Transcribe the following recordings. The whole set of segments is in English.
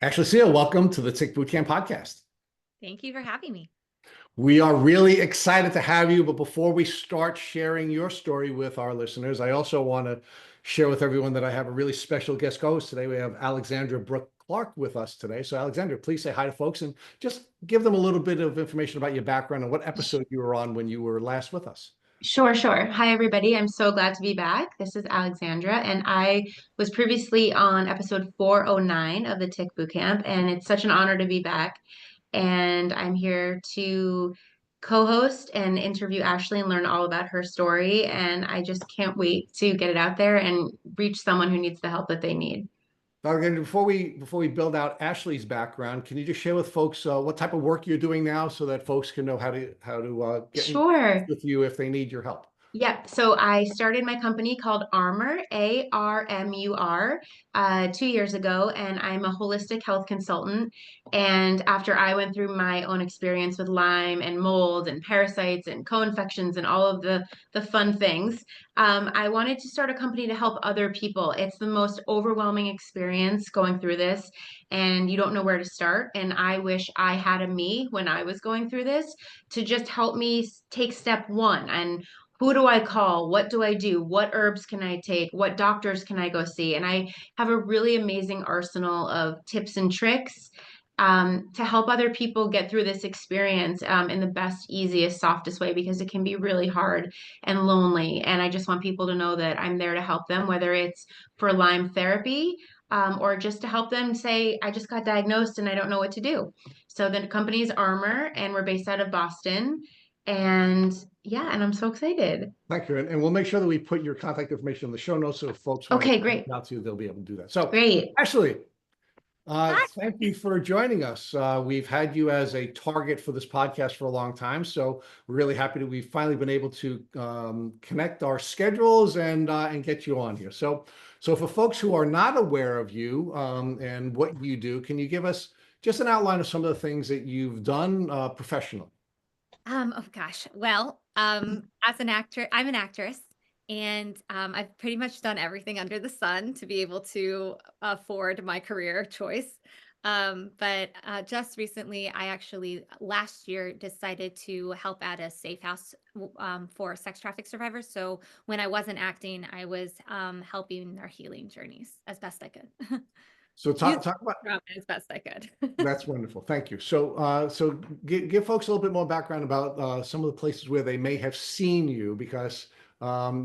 Ashley Seal, welcome to the Tick Bootcamp podcast. Thank you for having me. We are really excited to have you, but before we start sharing your story with our listeners, I also want to share with everyone that I have a really special guest co-host today. We have Alexandra Brooke Clark with us today. So Alexandra, please say hi to folks and just give them a little bit of information about your background and what episode you were on when you were last with us. Sure, sure. Hi, everybody. I'm so glad to be back. This is Alexandra, and I was previously on episode 409 of the Tick Bootcamp, and it's such an honor to be back. And I'm here to co-host and interview Ashley and learn all about her story. And I just can't wait to get it out there and reach someone who needs the help that they need. Alexandra, before we build out Ashley's background, can you just share with folks what type of work you're doing now so that folks can know how to get in touch Sure. with you if they need your help? Yep. So I started my company called Armor, ARMUR, 2 years ago, and I'm a holistic health consultant. And after I went through my own experience with Lyme and mold and parasites and co-infections and all of the fun things, I wanted to start a company to help other people. It's the most overwhelming experience going through this, and you don't know where to start. And I wish I had a me when I was going through this to just help me take step one. And who do I call? What do I do? What herbs can I take? What doctors can I go see? And I have a really amazing arsenal of tips and tricks to help other people get through this experience in the best, easiest, softest way because it can be really hard and lonely. And I just want people to know that I'm there to help them, whether it's for Lyme therapy or just to help them say, I just got diagnosed and I don't know what to do. So the company's Armor, and we're based out of Boston. And yeah, and I'm so excited. Thank you. And we'll make sure that we put your contact information in the show notes so if folks want to Okay, reach great. out to you, they'll be able to do that. So, Great. Ashley, Hi. thank you for joining us. We've had you as a target for this podcast for a long time, so we're really happy that we've finally been able to connect our schedules and get you on here. So for folks who are not aware of you and what you do, can you give us just an outline of some of the things that you've done professionally? Oh gosh. Well, as an actor, I'm an actress, and I've pretty much done everything under the sun to be able to afford my career choice. But just recently, I actually last year decided to help at a safe house for sex traffic survivors. So when I wasn't acting, I was helping their healing journeys as best I could. So Use talk about trauma as best I could. That's wonderful. Thank you. So give folks a little bit more background about some of the places where they may have seen you, because when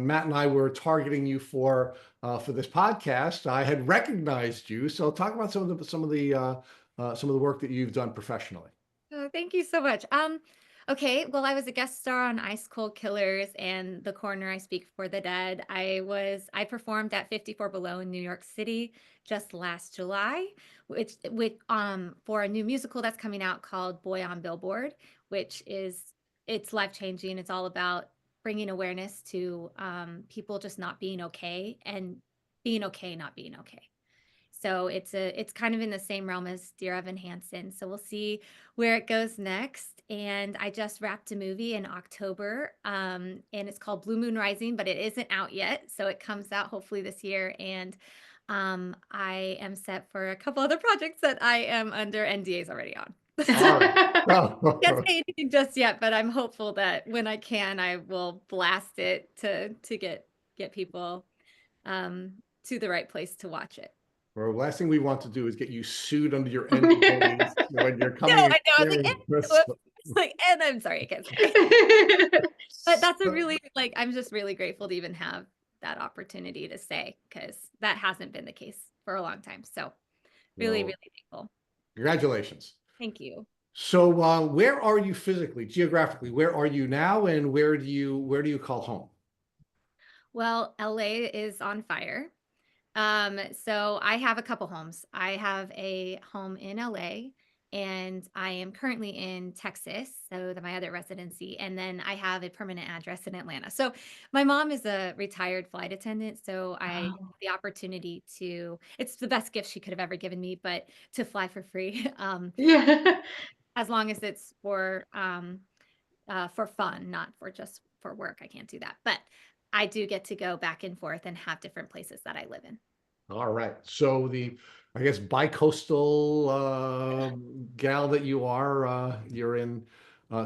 Matt and I were targeting you for this podcast, I had recognized you. So talk about some of the work that you've done professionally. Oh, thank you so much. Okay, well, I was a guest star on Ice Cold Killers and The Corner I Speak for the Dead. I performed at 54 Below in New York City just last July, which with for a new musical that's coming out called Boy on Billboard, which is it's life-changing. It's all about bringing awareness to people just not being okay and being okay not being okay. So it's kind of in the same realm as Dear Evan Hansen. So we'll see where it goes next. And I just wrapped a movie in October, and it's called Blue Moon Rising, but it isn't out yet. So it comes out hopefully this year. And I am set for a couple other projects that I am under NDAs already on. All right. Can't say anything just yet, but I'm hopeful that when I can, I will blast it to get people to the right place to watch it. Well, the last thing we want to do is get you sued under your NDAs when you're No, coming. I know. I was like, it's like, and I'm sorry, I can't say. But that's a really I'm just really grateful to even have that opportunity to say, because that hasn't been the case for a long time. So really, Well, really thankful. congratulations. Thank you. So, where are you physically, geographically? Where are you now, and where do you call home? Well, LA is on fire. So I have a couple homes. I have a home in LA, and I am currently in Texas, so that my other residency, and then I have a permanent address in Atlanta. So my mom is a retired flight attendant, so I have Wow. the opportunity to, it's the best gift she could have ever given me, but to fly for free, Yeah. as long as it's for fun, not for just for work. I can't do that, but I do get to go back and forth and have different places that I live in. All right. So I guess bi-coastal gal that you are. You're in.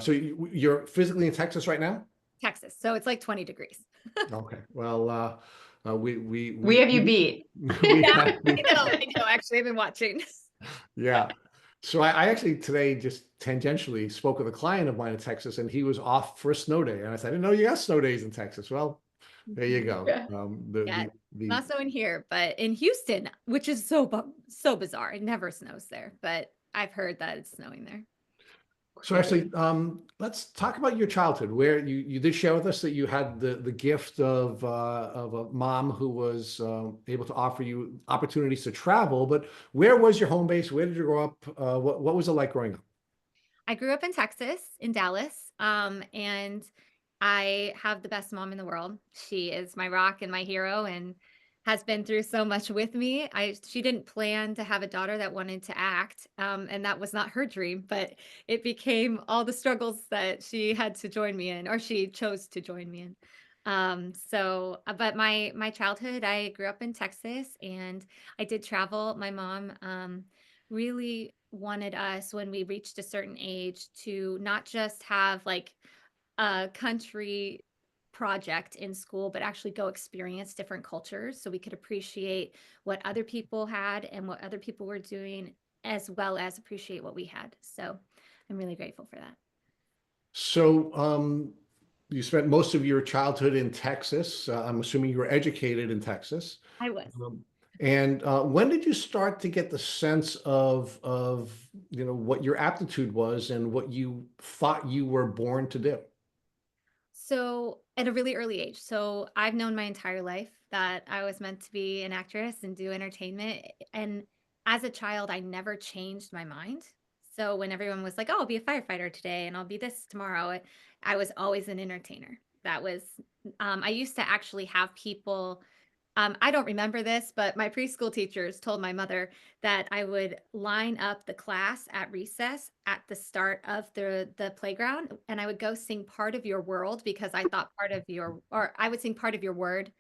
So you're physically in Texas right now? Texas. So it's like 20 degrees. Okay. Well, We have you beat. we Yeah, have. I know. Actually, I've been watching. Yeah. So I actually today just tangentially spoke with a client of mine in Texas, and he was off for a snow day, and I said, "I didn't know you got snow days in Texas." Well, there you Mhm. go. Yeah. Yeah, The not so in here, but in Houston, which is so bizarre. It never snows there, but I've heard that it's snowing there. So actually, let's talk about your childhood, where you did share with us that you had the gift of a mom who was able to offer you opportunities to travel. But where was your home base? Where did you grow up? What was it like growing up? I grew up in Texas, in Dallas, and I have the best mom in the world. She is my rock and my hero and has been through so much with me. She didn't plan to have a daughter that wanted to act, and that was not her dream, but it became all the struggles that she had to join me in, or she chose to join me in. But my childhood, I grew up in Texas, and I did travel. My mom, really wanted us when we reached a certain age to not just have like a country project in school, but actually go experience different cultures so we could appreciate what other people had and what other people were doing, as well as appreciate what we had. So I'm really grateful for that. So, you spent most of your childhood in Texas. I'm assuming you were educated in Texas. I was. Um, and when did you start to get the sense of what your aptitude was and what you thought you were born to do? So at a really early age. So I've known my entire life that I was meant to be an actress and do entertainment. And as a child, I never changed my mind. So when everyone was like, "Oh, I'll be a firefighter today and I'll be this tomorrow," I was always an entertainer. That was, I used to actually have people, I don't remember this, but my preschool teachers told my mother that I would line up the class at recess at the start of the playground, and I would go sing part of your world because I thought part of your, or I would sing part of your word,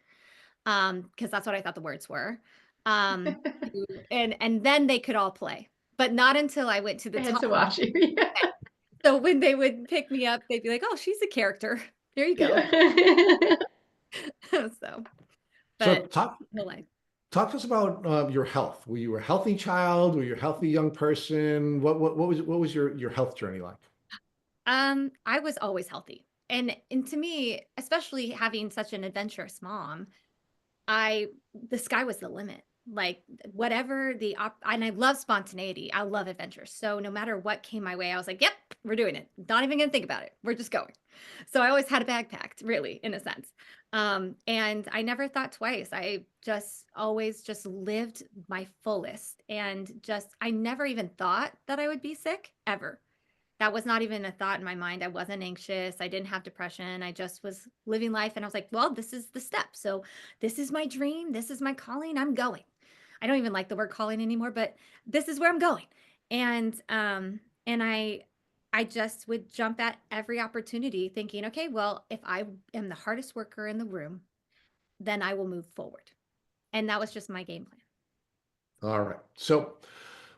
because that's what I thought the words were. Um, and then they could all play, but not until I went to the I had top. to watch you. Yeah. So when they would pick me up, they'd be like, "Oh, she's a character. There you go." Yeah. So, So but no life. talk to us about your health. Were you a healthy child? Were you a healthy young person? What was your health journey like? I was always healthy. And to me, especially having such an adventurous mom, I the sky was the limit. Like whatever and I love spontaneity. I love adventure. So no matter what came my way, I was like, "Yep, we're doing it. Not even gonna think about it. We're just going." So I always had a bag packed, really, in a sense. And I never thought twice. I just always just lived my fullest, and just I never even thought that I would be sick ever. That was not even a thought in my mind. I wasn't anxious. I didn't have depression. I just was living life. And I was like, well, this is the step. So this is my dream. This is my calling. I'm going. I don't even like the word calling anymore, but this is where I'm going. And I just would jump at every opportunity thinking, okay, well, if I am the hardest worker in the room, then I will move forward. And that was just my game plan. All right. So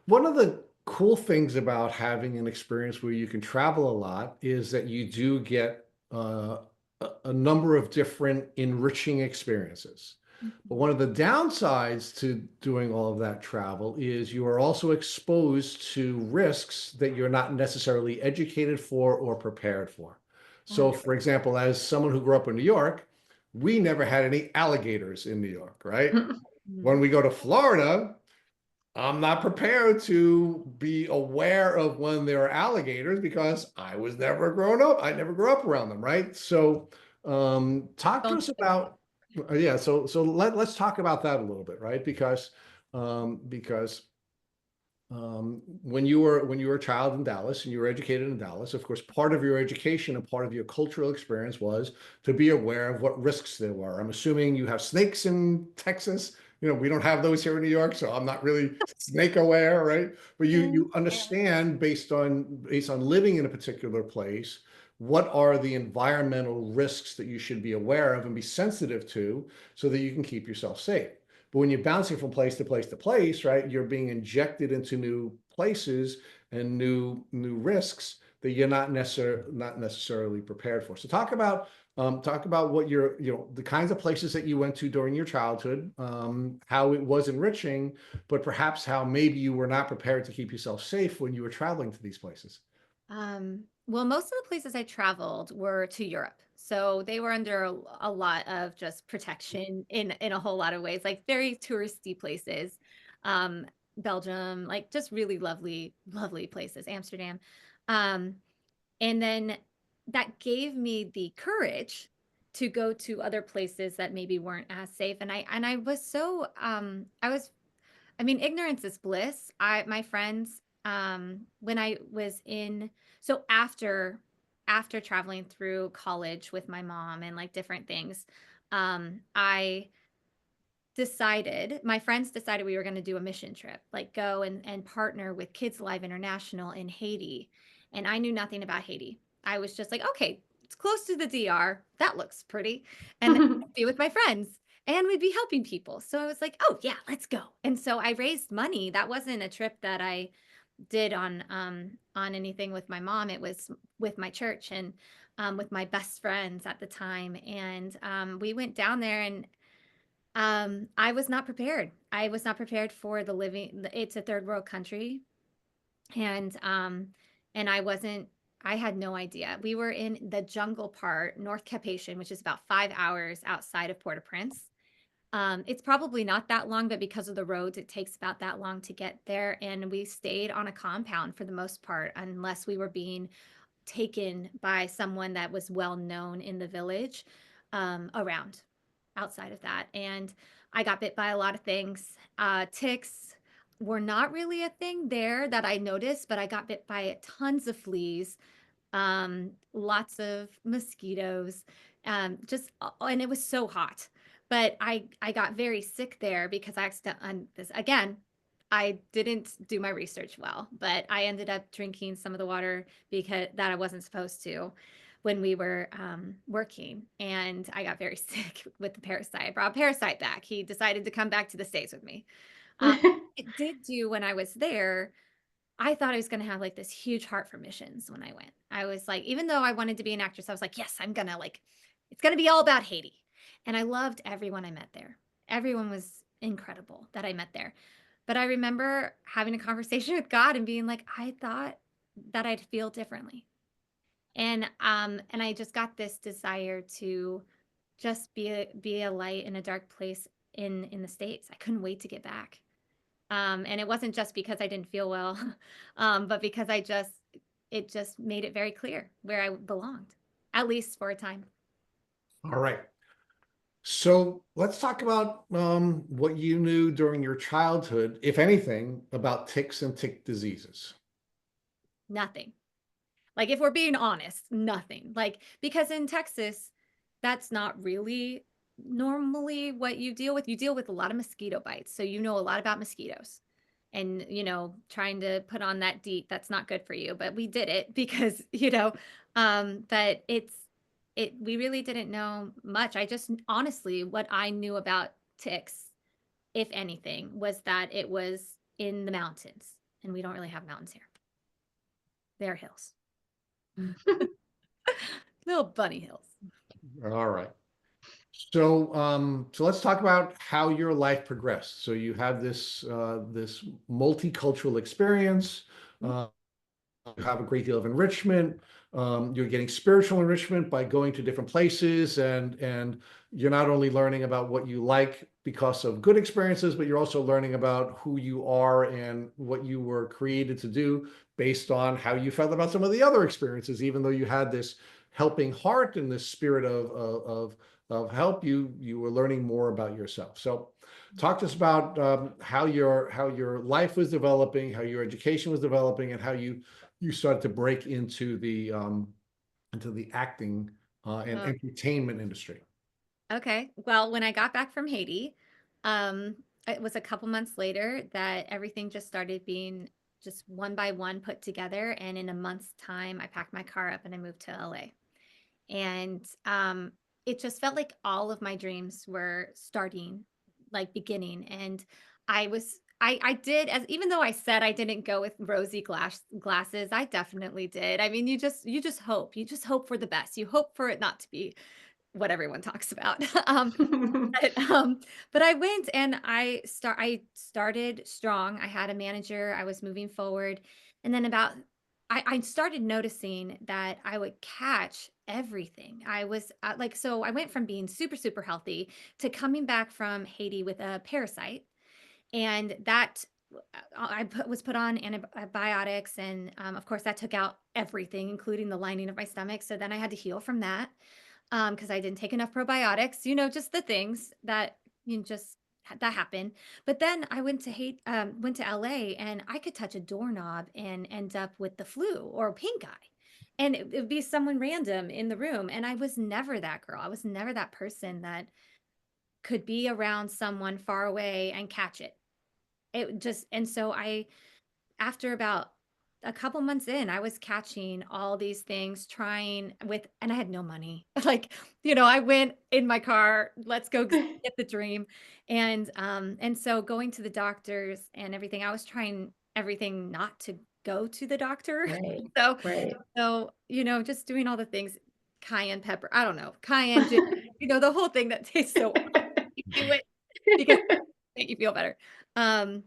one of the cool things about having an experience where you can travel a lot is that you do get a number of different enriching experiences. But Mhm. one of the downsides to doing all of that travel is you are also exposed to risks that you're not necessarily educated for or prepared for. So, for 100%. example, as someone who grew up in New York, we never had any alligators in New York, right? When we go to Florida, I'm not prepared to be aware of when there are alligators because I was never grown up. I never grew up around them, right? So, talk to Don't us do it. about, yeah. So let's talk about that a little bit, right? Because when you were a child in Dallas and you were educated in Dallas, of course, part of your education and part of your cultural experience was to be aware of what risks there were. I'm assuming you have snakes in Texas. We don't have those here in New York, so I'm not really snake aware, right? But you Yeah. understand based on living in a particular place, what are the environmental risks that you should be aware of and be sensitive to so that you can keep yourself safe. But when you're bouncing from place to place to place, right, you're being injected into new places and new risks that you're not necessarily prepared for. So talk about what the kinds of places that you went to during your childhood, how it was enriching, but perhaps how maybe you were not prepared to keep yourself safe when you were traveling to these places. Well, most of the places I traveled were to Europe. So they were under a lot of just protection in a whole lot of ways, like very touristy places. Um, Belgium, like just really lovely, lovely places, Amsterdam. Um, and then that gave me the courage to go to other places that maybe weren't as safe. And I was so I mean, ignorance is bliss. My friends, when I was in, so after traveling through college with my mom and like different things, I decided, my friends decided we were going to do a mission trip, like go and partner with Kids Alive International in Haiti. And I knew nothing about Haiti. I was just like, okay, it's close to the DR. That looks pretty. And then I'd be with my friends and we'd be helping people. So I was like, oh yeah, let's go. And so I raised money. That wasn't a trip that I did on anything with my mom. It was with my church and with my best friends at the time. And we went down there and I was not prepared. I was not prepared for the living. It's a third world country, and I wasn't. I had no idea. We were in the jungle part, North Cap-Haitian, which is about 5 hours outside of Port-au-Prince. It's probably not that long, but because of the roads, it takes about that long to get there. And we stayed on a compound for the most part, unless we were being taken by someone that was well known in the village around outside of that. And I got bit by a lot of things. Ticks were not really a thing there that I noticed, but I got bit by tons of fleas, lots of mosquitoes, and it was so hot. But I got very sick there because I accidentally, this again, I didn't do my research well, but I ended up drinking some of the water because that I wasn't supposed to when we were working, and I got very sick with the parasite. I brought a parasite back. He decided to come back to the States with me. Um, it did do when I was there. I thought I was going to have like this huge heart for missions when I went. I was like, even though I wanted to be an actress, I was like, yes, I'm going to like, it's going to be all about Haiti. And I loved everyone I met there. Everyone was incredible that I met there. But I remember having a conversation with God and being like, I thought that I'd feel differently. And I just got this desire to just be a light in a dark place in the States. I couldn't wait to get back. And it wasn't just because I didn't feel well, but because it just made it very clear where I belonged, at least for a time. All right. So let's talk about what you knew during your childhood, if anything, about ticks and tick diseases. Nothing. Like if we're being honest, nothing. Like because in Texas, that's not really normally what you deal with. You deal with a lot of mosquito bites. So you know a lot about mosquitoes. And trying to put on that DEET, that's not good for you, but we did it because, but we really didn't know much. I just honestly, what I knew about ticks, if anything, was that it was in the mountains, and we don't really have mountains here. They're hills. Little bunny hills. All right. So let's talk about how your life progressed. So you have this multicultural experience. Uh, you have a great deal of enrichment. You're getting spiritual enrichment by going to different places, and you're not only learning about what you like because of good experiences, but you're also learning about who you are and what you were created to do based on how you felt about some of the other experiences. Even though you had this helping heart and this spirit of help, you were learning more about yourself. So talk to us about how your life was developing, how your education was developing, and how you started to break into the acting and Oh, entertainment industry. okay. Well, when I got back from Haiti, um, it was a couple months later that everything just started being just one by one put together. And in a month's time, I packed my car up and I moved to LA. And it just felt like all of my dreams were starting like beginning. And I did, as even though I said I didn't go with rosy glasses, I definitely did. I mean, you just hope for the best. You hope for it not to be what everyone talks about. But, but I went and I started strong. I had a manager, I was moving forward. And then I started noticing that I would catch everything. I was so I went from being super, super healthy to coming back from Haiti with a parasite. And that was put on antibiotics. And of course, that took out everything, including the lining of my stomach. So then I had to heal from that because I didn't take enough probiotics, just the things that just that happen. But then I went to LA and I could touch a doorknob and end up with the flu or pink eye. And it would be someone random in the room. And I was never that girl. I was never that person that could be around someone far away and catch it. It just, and so after about a couple months in, I was catching all these things and I had no money. Like, I went in my car, let's go get the dream. And so going to the doctors and everything, I was trying everything not to go to the doctor. Right, So, right. just doing all the things, cayenne pepper, I don't know, cayenne, the whole thing that tastes so awful. You do it because it make you feel better. Um,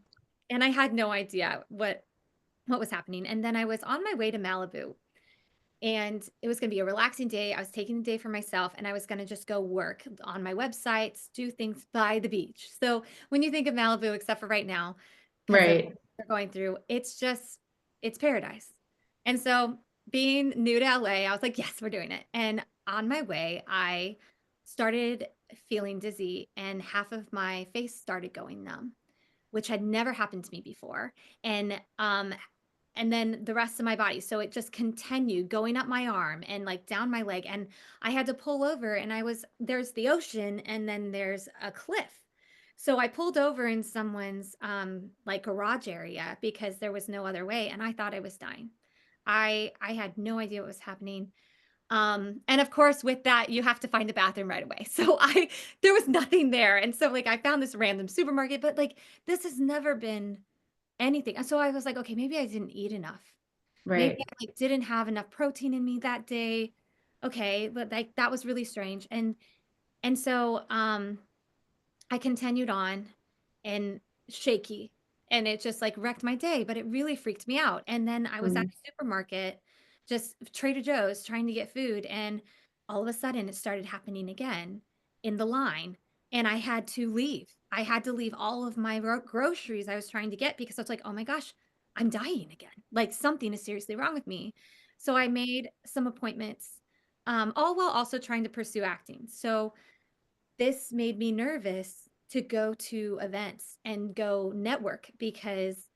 and I had no idea what was happening. And then I was on my way to Malibu and it was going to be a relaxing day. I was taking the day for myself and I was going to just go work on my websites, do things by the beach. So when you think of Malibu, except for right now, because of Right. what they're going through, it's paradise. And so being new to LA, I was like, yes, we're doing it. And on my way, I started feeling dizzy and half of my face started going numb, which had never happened to me before. And then the rest of my body. So it just continued going up my arm and like down my leg. And I had to pull over and there's the ocean and then there's a cliff. So I pulled over in someone's like garage area because there was no other way. And I thought I was dying. I had no idea what was happening. And of course, with that, you have to find a bathroom right away. So there was nothing there. And so like I found this random supermarket, but like this has never been anything. And so I was like, okay, maybe I didn't eat enough. Maybe Right. I like didn't have enough protein in me that day. Okay, but like that was really strange. And so I continued on and shaky and it just like wrecked my day, but it really freaked me out. And then I was at Mm. the supermarket, just Trader Joe's trying to get food. And all of a sudden it started happening again in the line. And I had to leave. I had to leave all of my groceries I was trying to get because I was like, oh my gosh, I'm dying again. Like something is seriously wrong with me. So I made some appointments, all while also trying to pursue acting. So this made me nervous to go to events and go network because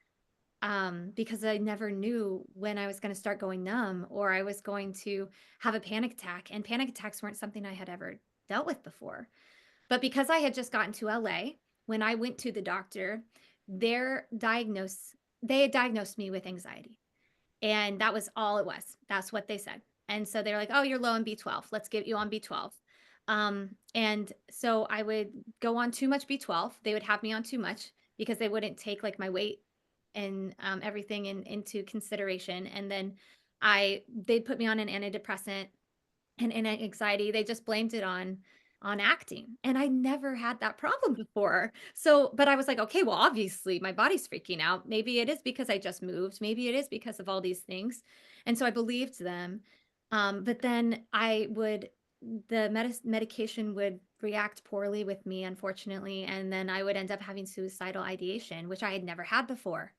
I never knew when I was going to start going numb or I was going to have a panic attack, and panic attacks weren't something I had ever dealt with before. But because I had just gotten to LA, when I went to the doctor, their diagnose they had diagnosed me with anxiety. And that was all it was. That's what they said. And so they're like, "Oh, you're low in B12. Let's get you on B12." And so I would go on too much B12. They would have me on too much because they wouldn't take like my weight and everything into consideration. And then they'd put me on an antidepressant and anxiety. They just blamed it on acting, and I never had that problem before. So but I was like, okay, well, obviously my body's freaking out. Maybe it is because I just moved, maybe it is because of all these things. And so I believed them. But then the medication would react poorly with me, unfortunately, and then I would end up having suicidal ideation, which I had never had before.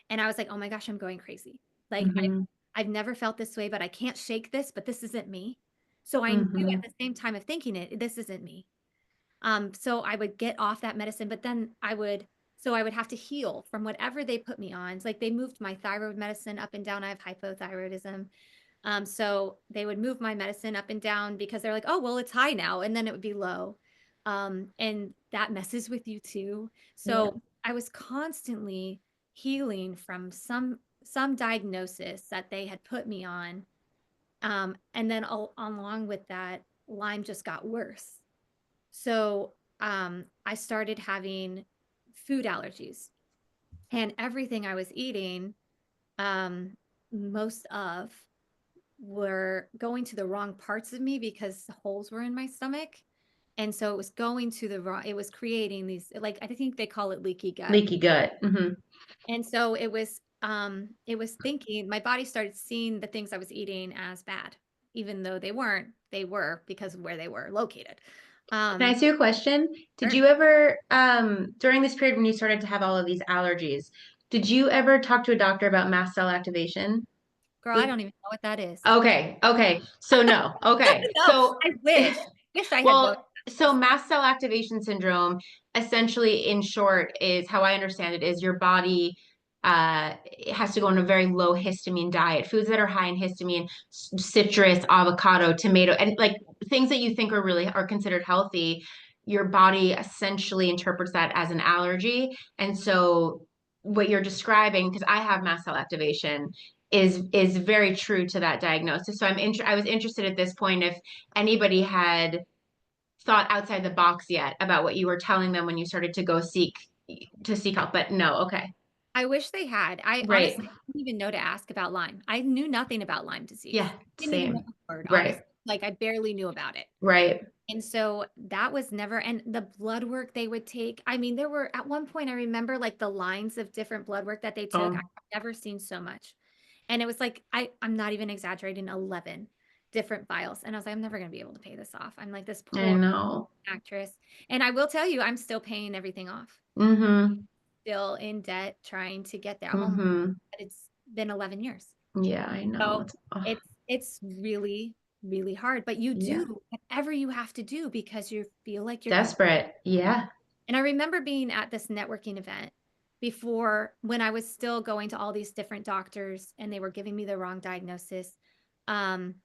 And I was like, oh my gosh, I'm going crazy. Like Mhm. I've never felt this way, but I can't shake this, but this isn't me. So I knew at Mhm. the same time of thinking it, this isn't me. So I would get off that medicine, but then I would have to heal from whatever they put me on. It's like they moved my thyroid medicine up and down. I have hypothyroidism. So they would move my medicine up and down because they're like, oh, well, it's high now. And then it would be low. And that messes with you too. Yeah. So I was constantly healing from some diagnosis that they had put me on. And then along with that, Lyme just got worse. So I started having food allergies, and everything I was eating, um, most of were going to the wrong parts of me because the holes were in my stomach. And so it was going to the wrong, it was creating these, like, I think they call it leaky gut. Leaky gut. Hmm. And so it was thinking, my body started seeing the things I was eating as bad, even though they weren't, they were because of where they were located. Can I Um, ask you a question? Did sure. you ever, during this period when you started to have all of these allergies, did you ever talk to a doctor about mast cell activation? Girl, I Like, don't even know what that is. okay. So no. Okay. No, So, I wish I had known. well, so mast cell activation syndrome, essentially in short, is how I understand it, is your body it has to go on a very low histamine diet. Foods that are high in histamine, citrus, avocado, tomato, and like things that you think are considered healthy, your body essentially interprets that as an allergy. And so what you're describing, because I have mast cell activation, is very true to that diagnosis. So I was interested at this point if anybody had thought outside the box yet about what you were telling them when you started to go seek help. But no, okay. I wish they had. I Right. honestly didn't even know to ask about Lyme. I knew nothing about Lyme Yeah, disease. Didn't even know same. the word, honestly. Right. Like I barely knew about it. Right. And so that was never, and the blood work they would take. I mean, there were at one point, I remember like the lines of different blood work that they took. I've Oh, never seen so much. And it was like, I'm not even exaggerating, 11 different files. And I was like, I'm never going to be able to pay this off. I'm like this I poor know. actress. And I will tell you, I'm still paying everything off, Mm-hmm. still in debt, trying to get there. I'm almost, Mm-hmm. but it's been 11 years. Yeah, I know. So it's really, really hard, but you Yeah. do whatever you have to do because you feel like you're going. Desperate. Yeah. And I remember being at this networking event before when I was still going to all these different doctors and they were giving me the wrong diagnosis. Um,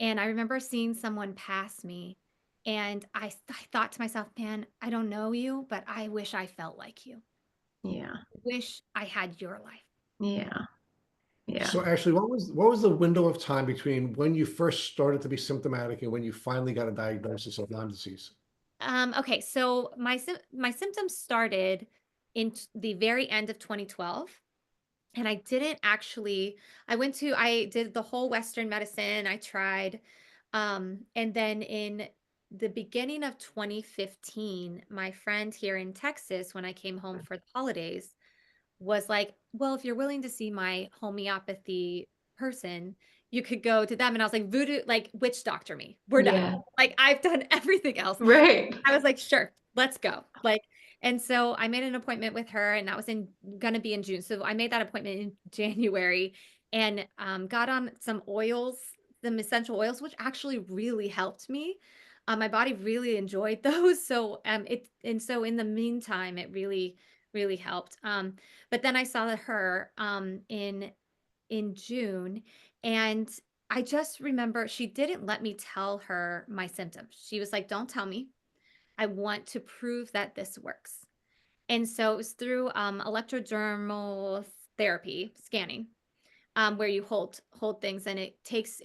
and I remember seeing someone pass me and I thought to myself, man, I don't know you, but I wish I felt like you. Yeah. I wish I had your life. Yeah. Yeah. So Ashley, what was the window of time between when you first started to be symptomatic and when you finally got a diagnosis of Lyme disease? Okay, so my symptoms started in the very end of 2012. And I didn't actually, I did the whole Western medicine. I tried. And then in the beginning of 2015, my friend here in Texas, when I came home for the holidays, was like, well, if you're willing to see my homeopathy person, you could go to them. And I was like, voodoo, like witch doctor me. We're done. Yeah. Like I've done everything else. Right. I was like, sure, let's go. Like, and so I made an appointment with her, and that was gonna be in June. So I made that appointment in January and got on some oils, some essential oils, which actually really helped me. My body really enjoyed those. So so in the meantime, it really, really helped. But then I saw her in June, and I just remember she didn't let me tell her my symptoms. She was like, don't tell me. I want to prove that this works. And so it was through electrodermal therapy scanning, where you hold things and it takes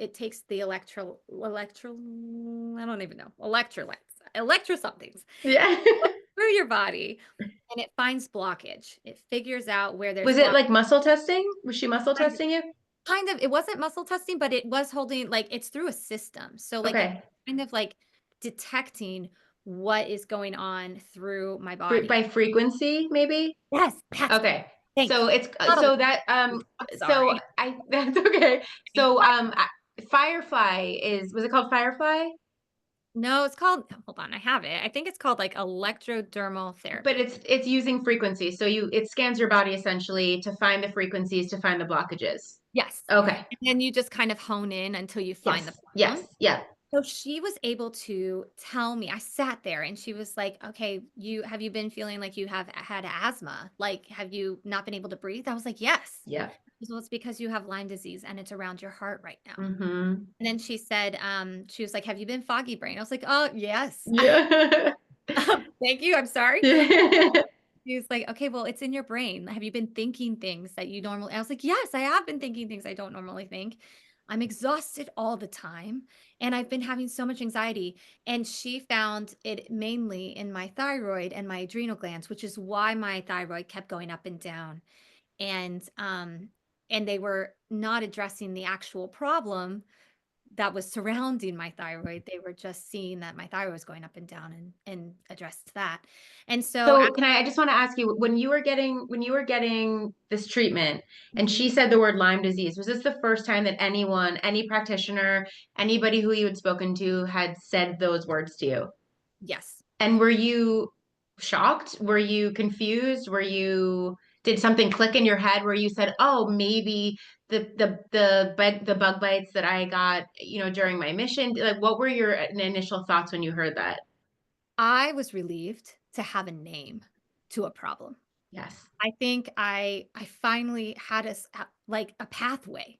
the electro I don't even know electrolytes electro somethings Yeah. through your body, and it finds blockage. It figures out where there's Was it block. like muscle testing? Was she muscle testing you? Kind of, it wasn't muscle testing, but it was holding, like, it's through a system. So like it's Okay. kind of like detecting what is going on through my body. By frequency, maybe? Yes, that's the Okay. thank So you. it's Not a- so that I'm so sorry. I that's okay. So Firefly was it called Firefly? No, it's called, hold on, I have it. I think it's called like electrodermal But therapy. it's using frequencies. So it scans your body essentially to find the frequencies to find the blockages. Yes. Okay. And then you just kind of hone in until you find the Yes. problem. Yes. Yeah. So she was able to tell me, I sat there and she was like, okay, have you been feeling like you have had asthma? Like, have you not been able to breathe? I was like, yes. Yeah. Well, it's because you have Lyme disease and it's around your heart right now. Mm-hmm. And then she said, she was like, have you been foggy brain? I was like, oh, yes. Yeah. Thank you. I'm sorry. Yeah. He was like, okay, well, it's in your brain. Have you been thinking things that you normally? I was like, yes, I have been thinking things I don't normally think. I'm exhausted all the time, and I've been having so much anxiety. And she found it mainly in my thyroid and my adrenal glands, which is why my thyroid kept going up and down. And they were not addressing the actual problem that was surrounding my thyroid. They were just seeing that my thyroid was going up and down, and addressed that. And so So I just want to ask you, when you were getting this treatment and she said the word Lyme disease, was this the first time that anyone, any practitioner, anybody who you had spoken to had said those words to you? yes. And were you shocked? Were you confused? Did something click in your head where you said, "Oh, maybe the bug bites that I got, during my mission." Like, what were your initial thoughts when you heard that? I was relieved to have a name to a problem. Yes. I think I finally had like a pathway.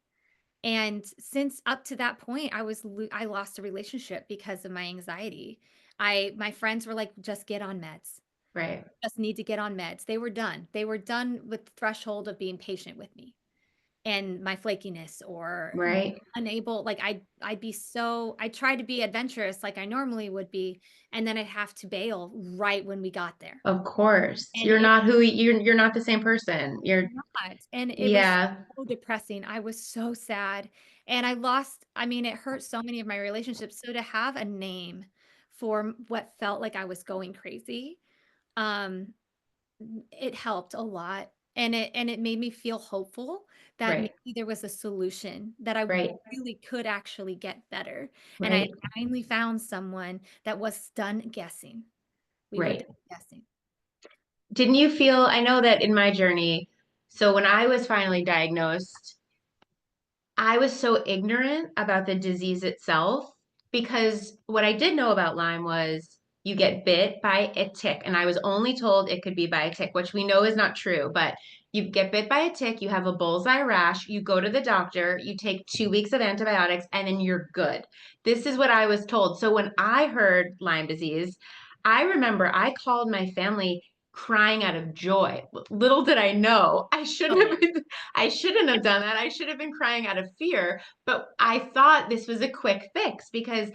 And since up to that point, I lost a relationship because of my anxiety. My friends were like, just get on meds. Right. Just need to get on meds. They were done. They were done with the threshold of being patient with me and my flakiness, or Right. unable. Like I tried to be adventurous like I normally would be, and then I'd have to bail right when we got there. Of course. And You're not you're not the same person. and it was Yeah, so depressing. I was so sad, and I mean, it hurt so many of my relationships. So to have a name for what felt like I was going crazy, um, it helped a lot. And it made me feel hopeful that right. maybe there was a solution, that I Right. really could actually get better. And I had Right. finally found someone that was done guessing. We were Right. done guessing. Didn't you feel, I know that in my journey, so when I was finally diagnosed, I was so ignorant about the disease itself because what I did know about Lyme was you get bit by a tick. And I was only told it could be by a tick, which we know is not true. But you get bit by a tick, you have a bullseye rash, you go to the doctor, you take 2 weeks of antibiotics, and then you're good. This is what I was told. So when I heard Lyme disease, I remember I called my family crying out of joy. Little did I know I shouldn't have done that. I should have been crying out of fear, but I thought this was a quick fix because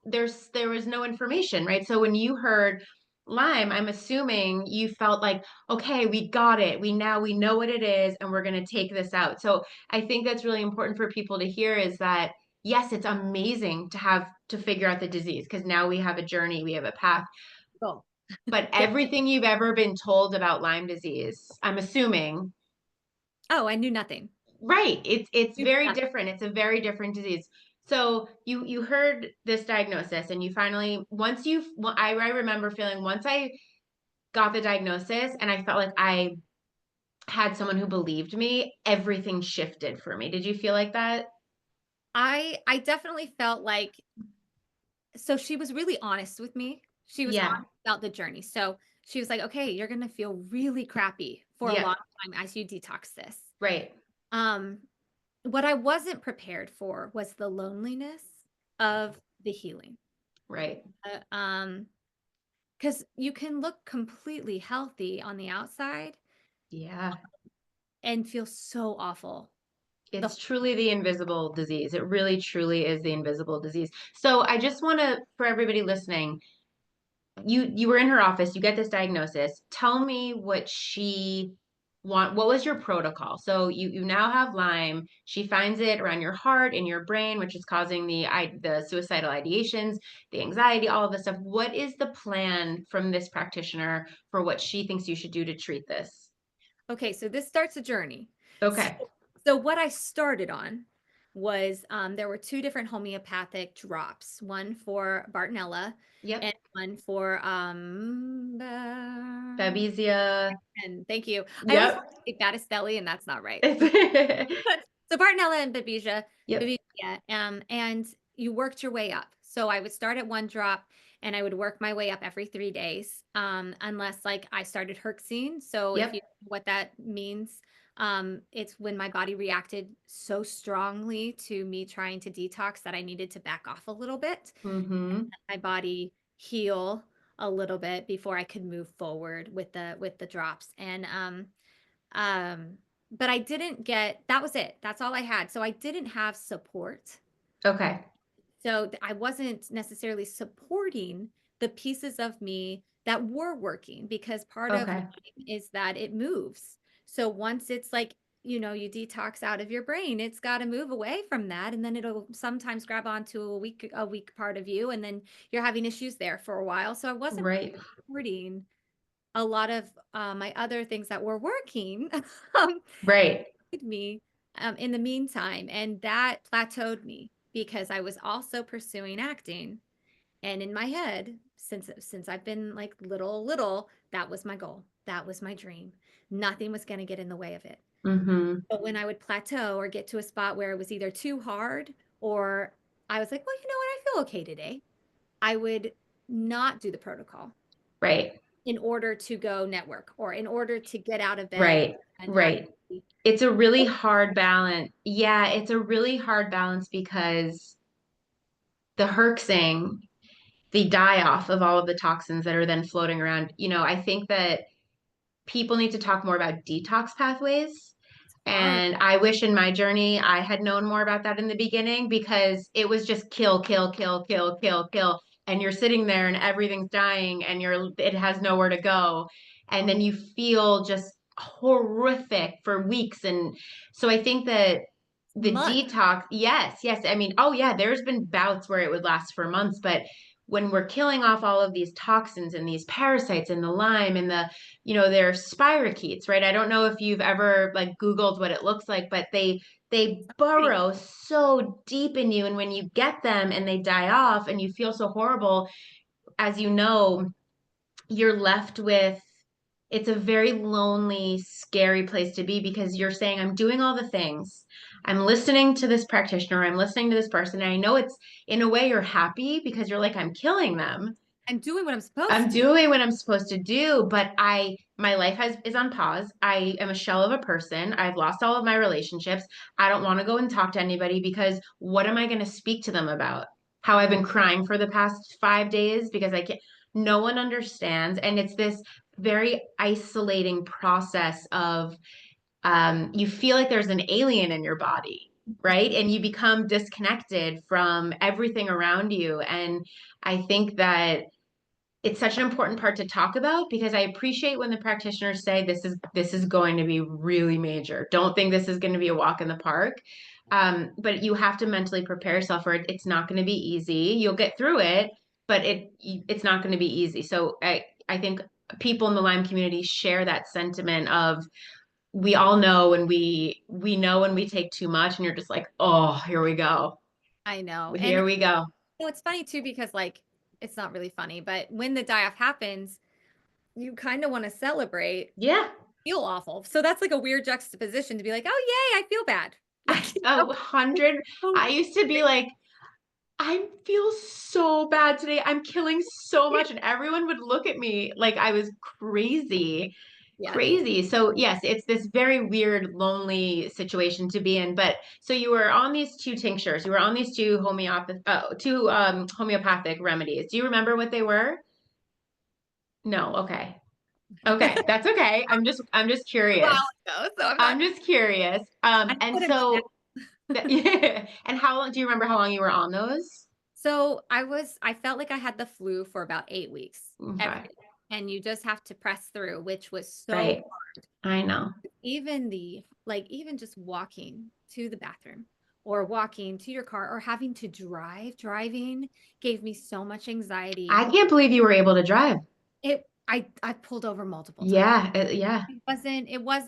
there was no information, right? So when you heard Lyme, I'm assuming you felt like, okay, we got it. We know what it is and we're going to take this out. So I think that's really important for people to hear is that yes, it's amazing to have to figure out the disease because now we have a journey, we have a path. Oh, But yeah. everything you've ever been told about Lyme disease, I'm assuming. Oh, I knew nothing. Right. It's Knew very nothing. different. It's a very different disease. So you heard this diagnosis and you finally well, I remember feeling once I got the diagnosis and I felt like I had someone who believed me, everything shifted for me. Did you feel like that? I definitely felt like, so she was really honest with me. She was Yeah. honest about the journey. So she was like, okay, you're gonna feel really crappy for a Yeah. long time as you detox this. Right. Um, what I wasn't prepared for was the loneliness of the healing. Right. Uh, um, because you can look completely healthy on the outside Yeah. and feel so awful. The It's truly the invisible disease. It really truly is the invisible disease. So I just want to, for everybody listening, you were in her office, you get this diagnosis. Tell me what was your protocol? So you now have Lyme. She finds it around your heart and your brain, which is causing the suicidal ideations, the anxiety, all of this stuff. What is the plan from this practitioner for what she thinks you should do to treat this? Okay, so this starts a journey. So, Okay. so what I started on was, there were two different homeopathic drops, one for Bartonella Yep. and one for Babesia. and thank you. I always Yep. want to say Battistelli, and that's not right. It's So Bartonella and yep. Babesia, and you worked your way up. So I would start at one drop and I would work my way up every 3 days, unless like I started herxing. So if you Yep. know what that means, it's when my body reacted so strongly to me trying to detox that I needed to back off a little bit, Mm-hmm. my body heal a little bit before I could move forward with the drops. And but I didn't get, that was it. That's all I had. So I didn't have support. Okay. So I wasn't necessarily supporting the pieces of me that were working, because part of Okay. Lyme is that it moves. So once it's like, you know, you detox out of your brain, it's got to move away from that. And then it'll sometimes grab onto a weak part of you. And then you're having issues there for a while. So I wasn't Right. supporting a lot of my other things that were working um, Right. with me in the meantime. And that plateaued me because I was also pursuing acting. And in my head, since I've been like little, that was my goal. That was my dream. Nothing was going to get in the way of it. Mm-hmm. But when I would plateau or get to a spot where it was either too hard, or I was like, well, you know what? I feel okay today. I would not do the protocol Right. in order to go network or in order to get out of bed Right. and Right. actually. It's a really hard balance. Yeah, it's a really hard balance because the herxing, the die off of all of the toxins that are then floating around, I think that people need to talk more about detox pathways. It's hard. And I wish in my journey I had known more about that in the beginning, because it was just kill, kill, kill, kill, kill, kill. And you're sitting there and everything's dying and it has nowhere to go. And then you feel just horrific for weeks. And so I think that the Month. detox, yes, yes. I mean, oh yeah, there's been bouts where it would last for months, but when we're killing off all of these toxins and these parasites and the Lyme and they're spirochetes, right? I don't know if you've ever like Googled what it looks like, but they Pretty burrow so deep in you. And when you get them and they die off and you feel so horrible, as you know, you're left with, it's a very lonely, scary place to be, because you're saying, I'm doing all the things. I'm listening to this practitioner, I'm listening to this person. And I know it's, in a way, you're happy because you're like, I'm killing them. I'm doing what I'm I'm supposed to. doing what I'm supposed to do, but my life is on pause. I am a shell of a person. I've lost all of my relationships. I don't want to go and talk to anybody, because what am I going to speak to them about? How I've been crying for the past 5 days because I can't, no one understands. And it's this very isolating process of, you feel like there's an alien in your body, right? And you become disconnected from everything around you. And I think that it's such an important part to talk about, because I appreciate when the practitioners say this is going to be really major. Don't think this is going to be a walk in the park. But you have to mentally prepare yourself for it. It's not going to be easy. You'll get through it, but it's not going to be easy. So I think people in the Lyme community share that sentiment of, we all know when we know when we take too much, and you're just like, oh, here we go. I know. And Here we go. it's funny too, because like, it's not really funny, but when the die off happens, you kind of want to celebrate, Yeah. feel awful. So that's like a weird juxtaposition to be like, oh, yay, I feel bad. Like, you A know, hundred. oh, I used to be like, I feel so bad today. I'm killing so much. And everyone would look at me like I was crazy, yes. crazy. So, yes, it's this very weird, lonely situation to be in. But so you were on these two tinctures, you were on these two homeopathic remedies. Do you remember what they were? No. Okay. Okay. That's okay. I'm just A while curious. ago, so I'm not, I'm just curious. I know And what I mean now. so, yeah. And how long, do you remember how long you were on those? So I felt like I had the flu for about 8 weeks every Okay. day. And you just have to press through, which was so Right. I know. even just walking to the bathroom or walking to your car or having to driving gave me so much anxiety. I can't believe you were able to drive. I pulled over multiple times. Yeah. Yeah. It was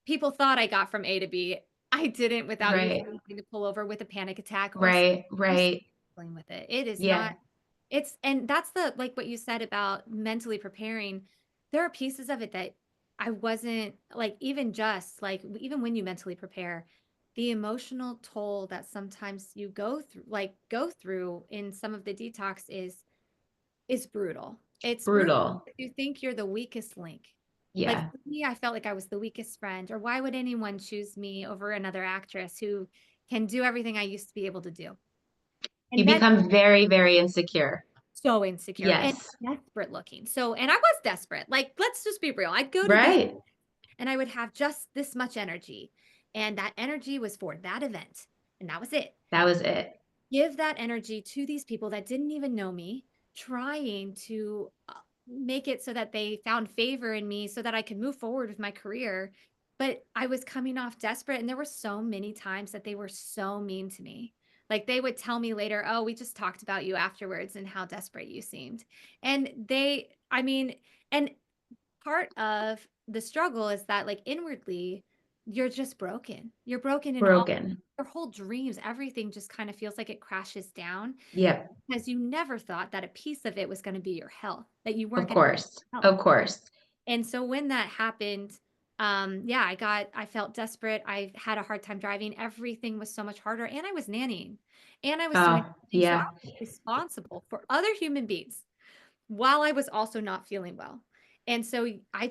people thought I got from A to B. I didn't, without Right. usually having to pull over with a panic attack or Right. or Right. struggling with it. It is Yeah. not, and that's the, like what you said about mentally preparing. There are pieces of it that I wasn't like, even when you mentally prepare, the emotional toll that sometimes you go through in some of the detox is brutal. It's brutal. Brutal. You think you're the weakest link. Like Yeah. for me, I felt like I was the weakest friend, or why would anyone choose me over another actress who can do everything I used to be able to do? You And then become very, very insecure. so insecure and Yes. desperate looking. So, and I was desperate. Like, let's just be real. I'd go to bed Right. and I would have just this much energy. And that energy was for that event. And that was it. That was it. Give that energy to these people that didn't even know me, trying to make it so that they found favor in me so that I could move forward with my career. But I was coming off desperate. And there were so many times that they were so mean to me. Like they would tell me later, oh, we just talked about you afterwards and how desperate you seemed. And I mean, and part of the struggle is that like inwardly, you're just broken. You're broken in all Broken. your whole dreams. Everything just kind of feels like it crashes down Yep. because you never thought that a piece of it was going to be your health, that you Of weren't going to course. health. Of course. And so when that happened, yeah, I felt desperate. I had a hard time driving. Everything was so much harder. And I was nannying and I was doing things. So I Yeah. was responsible for other human beings while I was also not feeling well. And so I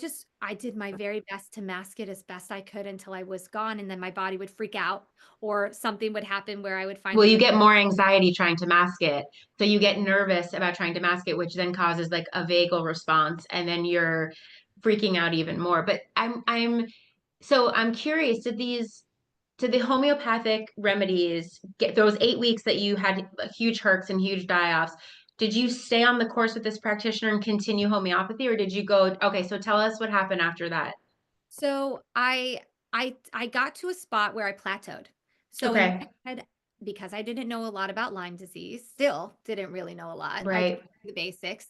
did my very best to mask it as best I could until I was gone. And then my body would freak out or something would happen where I would find Well, it. you get more anxiety trying to mask it. So you get nervous about trying to mask it, which then causes like a vagal response, and then you're freaking out even more. But I'm curious, did the homeopathic remedies get those 8 weeks that you had huge hercs and huge die-offs? Did you stay on the course with this practitioner and continue homeopathy, or did you go, okay, so tell us what happened after that? So I got to a spot where I plateaued. So in Okay, my head, because I didn't know a lot about Lyme disease, still didn't really know a lot. I just right, knew the basics.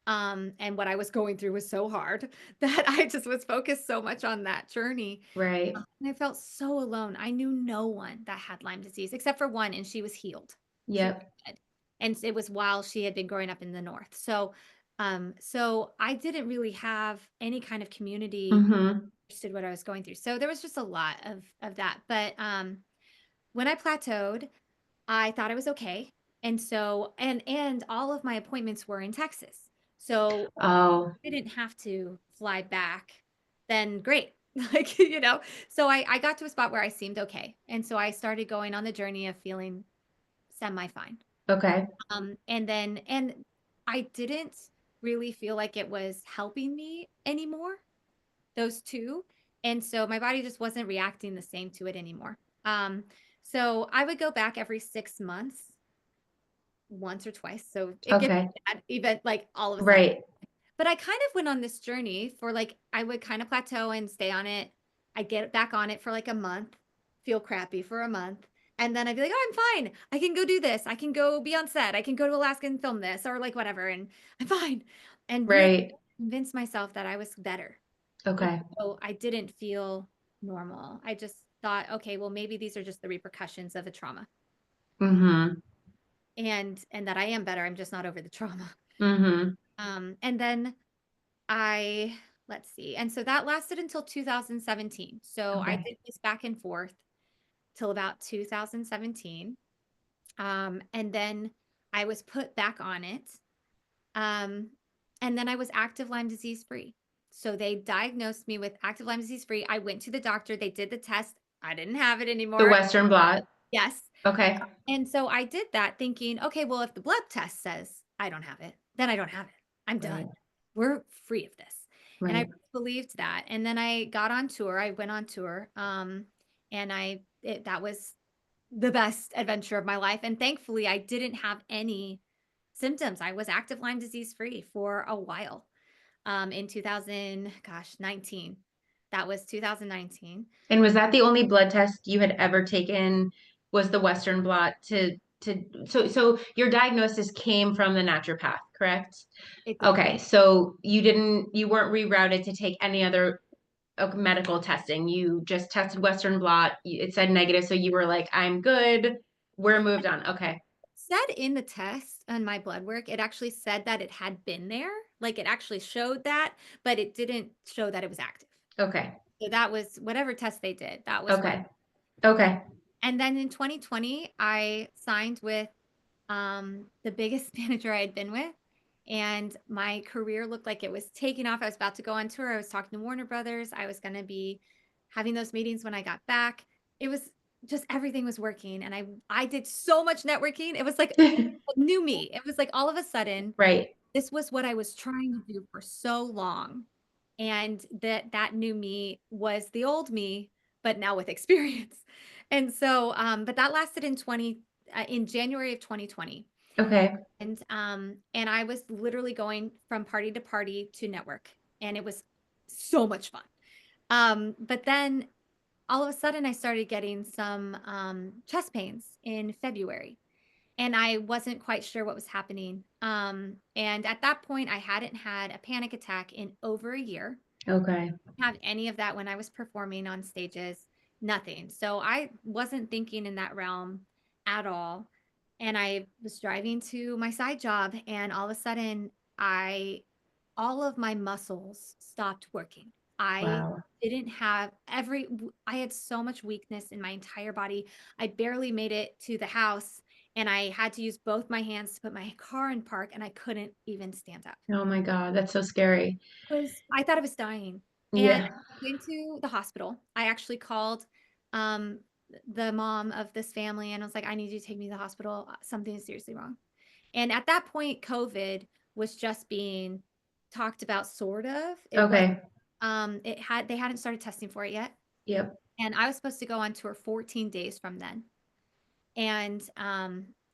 And what I was going through was so hard that I just was focused so much on that journey. right, And I felt so alone. I knew no one that had Lyme disease except for one, and she was healed. She was yep, good. And it was while she had been growing up in the north. So I didn't really have any kind of community mm-hmm, understood what I was going through. So there was just a lot of that. But when I plateaued, I thought I was okay. And so and all of my appointments were in Texas. So oh, I didn't have to fly back, then great. Like, so I got to a spot where I seemed okay. And so I started going on the journey of feeling semi fine. okay, And I didn't really feel like it was helping me anymore, those two. And so my body just wasn't reacting the same to it anymore. So I would go back every 6 months, once or twice. So it gets okay, bad, even like all of a sudden. right, But I kind of went on this journey for like, I would kind of plateau and stay on it. I'd get back on it for like a month, feel crappy for a month. And then I'd be like, oh, I'm fine. I can go do this. I can go be on set. I can go to Alaska and film this or like whatever. And I'm fine. And really right, convince myself that I was better. And okay, so I didn't feel normal. I just thought, okay, well, maybe these are just the repercussions of a trauma mm-hmm, and that I am better. I'm just not over the trauma. mm-hmm, And then I let's see. And so that lasted until 2017. So I okay, did this back and forth till about 2017. And then I was put back on it. Um, and then I was active Lyme disease free. So they diagnosed me with active Lyme disease free. I went to the doctor, they did the test. I didn't have it the anymore. Western blot, Yes. okay, And so I did that thinking, okay, well, if the blood test says I don't have it, then I don't have it. I'm right, done. We're free of this. And I right, believed that. And then I got on tour. I went on tour. And that was the best adventure of my life. And thankfully, I didn't have any symptoms. I was active Lyme disease free for a while. In 19. That was 2019. And was that the only blood test you had ever taken? Was the Western blot so your diagnosis came from the naturopath, correct? It did. Okay, so you weren't rerouted to take any other medical testing. You just tested Western blot. It said negative, so you were like, I'm good. We're moved on. Okay, Said in the test and my blood work, it actually said that it had been there. Like it actually showed that, but it didn't show that it was active. okay, So that was whatever test they did. That was what. okay, okay. And then in 2020, I signed with the biggest manager I had been with. And my career looked like it was taking off. I was about to go on tour. I was talking to Warner Brothers. I was going to be having those meetings when I got back. It was just everything was working. And I did so much networking. It was like new me. It was like all of a sudden, Right. this was what I was trying to do for so long. and that new me was the old me, but now with experience. And so, but that lasted in January of 2020. Okay. And I was literally going from party to party to network, and it was so much fun. But then all of a sudden I started getting some chest pains in February, and I wasn't quite sure what was happening. And at that point, I hadn't had a panic attack in over a year. Okay. Have any of that when I was performing on stages, nothing. So I wasn't thinking in that realm at all. And I was driving to my side job, and all of a sudden, I all of my muscles stopped working. I Wow. didn't have I had so much weakness in my entire body. I barely made it to the house, and I had to use both my hands to put my car in park, and I couldn't even stand up. Oh my God, that's so scary. I thought I was dying, and Yeah. went to the hospital. I actually called um the mom of this family, and I was like, I need you to take me to the hospital. Something is seriously wrong. And at that point, COVID was just being talked about, sort of. It was Okay. they hadn't started testing for it yet. Yep. And I was supposed to go on tour 14 days from then. And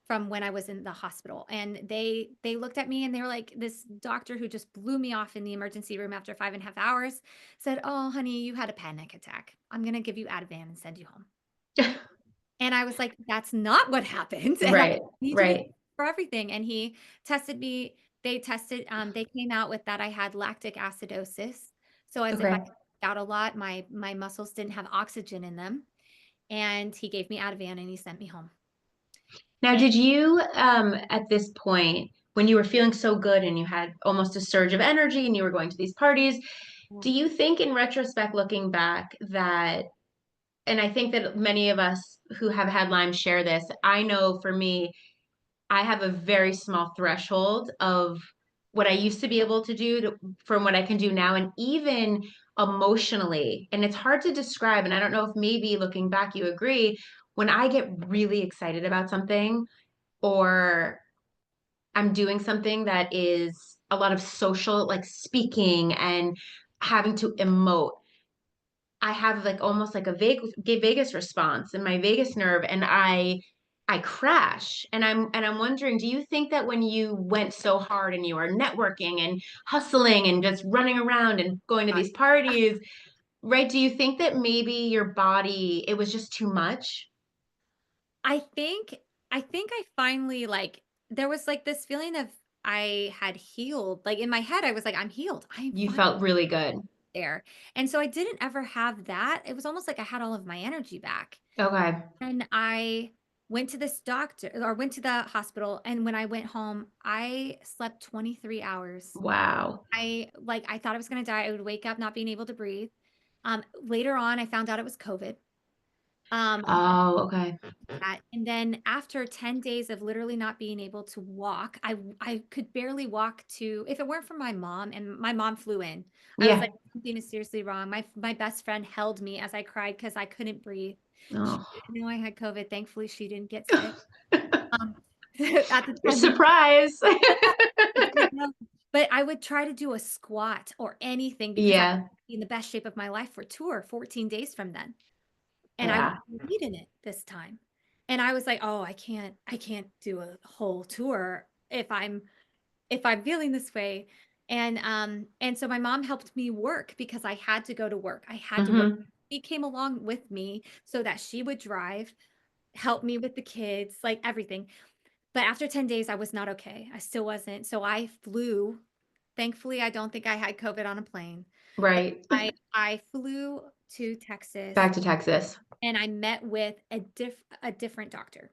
from when I was in the hospital. And they looked at me, and they were like, this doctor who just blew me off in the emergency room after 5.5 hours said, "Oh, honey, you had a panic attack. I'm gonna give you Ativan and send you home." And I was like, "That's not what happened." And I Right. need to be Right. for everything. And he tested me. They came out with that I had lactic acidosis. So as if I Okay. worked out a lot, my muscles didn't have oxygen in them. And he gave me Ativan, and he sent me home. Now, And did you, at this point, when you were feeling so good and you had almost a surge of energy and you were going to these parties, do you think in retrospect, looking back, that, and I think that many of us who have had Lyme share this, I know for me, I have a very small threshold of what I used to be able to do from what I can do now. And even emotionally, and it's hard to describe. And I don't know if maybe looking back, you agree, when I get really excited about something or I'm doing something that is a lot of social, like speaking and having to emote, I have like almost like a vagus response in my vagus nerve, and I crash. And I'm wondering, do you think that when you went so hard and you were networking and hustling and just running around and going to God, these parties, right? Do you think that maybe your body, it was just too much? I think I finally, like, there was like this feeling of I had healed. Like in my head, I was like, I'm healed. I'm You fine felt really good. there. And so I didn't ever have that. It was almost like I had all of my energy back. Okay. And I went to this doctor, or went to the hospital. And when I went home, I slept 23 hours. Wow. I thought I was going to die. I would wake up not being able to breathe. Later on, I found out it was COVID. Um, Oh, okay. that. And then after 10 days of literally not being able to walk, I could barely walk to, if it weren't for my mom, and my mom flew in. I was Yeah. like, something is seriously wrong. My best friend held me as I cried because I couldn't breathe. She Oh. didn't know I had COVID. Thankfully, she didn't get sick. Um, at the time, Surprise. I know. But I would try to do a squat or anything because I was Yeah. in the best shape of my life for tour 14 days from then. And I Yeah. wasn't needing it this time. And I was like, "Oh, I can't do a whole tour if I'm feeling this way." And so my mom helped me work because I had to go to work. I had to work. Hmm. She came along with me so that she would drive, help me with the kids, like everything. But after 10 days, I was not okay. I still wasn't. So I flew. Thankfully, I don't think I had COVID on a plane, but Right. I flew to Texas, Back to Texas. and I met with a different doctor.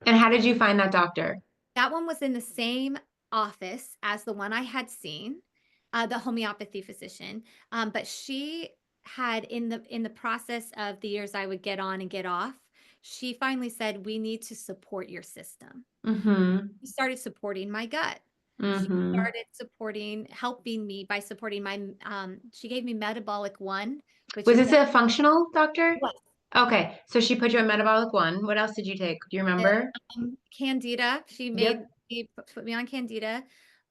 And how did you find that doctor? That one was in the same office as the one I had seen, the homeopathy physician. But she had, in the process of the years I would get on and get off, she finally said, "We need to support your system." Mm-hmm. She started supporting my gut. She Mm-hmm. started helping me by supporting my. She gave me Metabolic One, which Was is this a functional doctor? what Okay. So she put you on metabolic one. What else did you take? Do you the remember? Candida. She Yep. put me on Candida.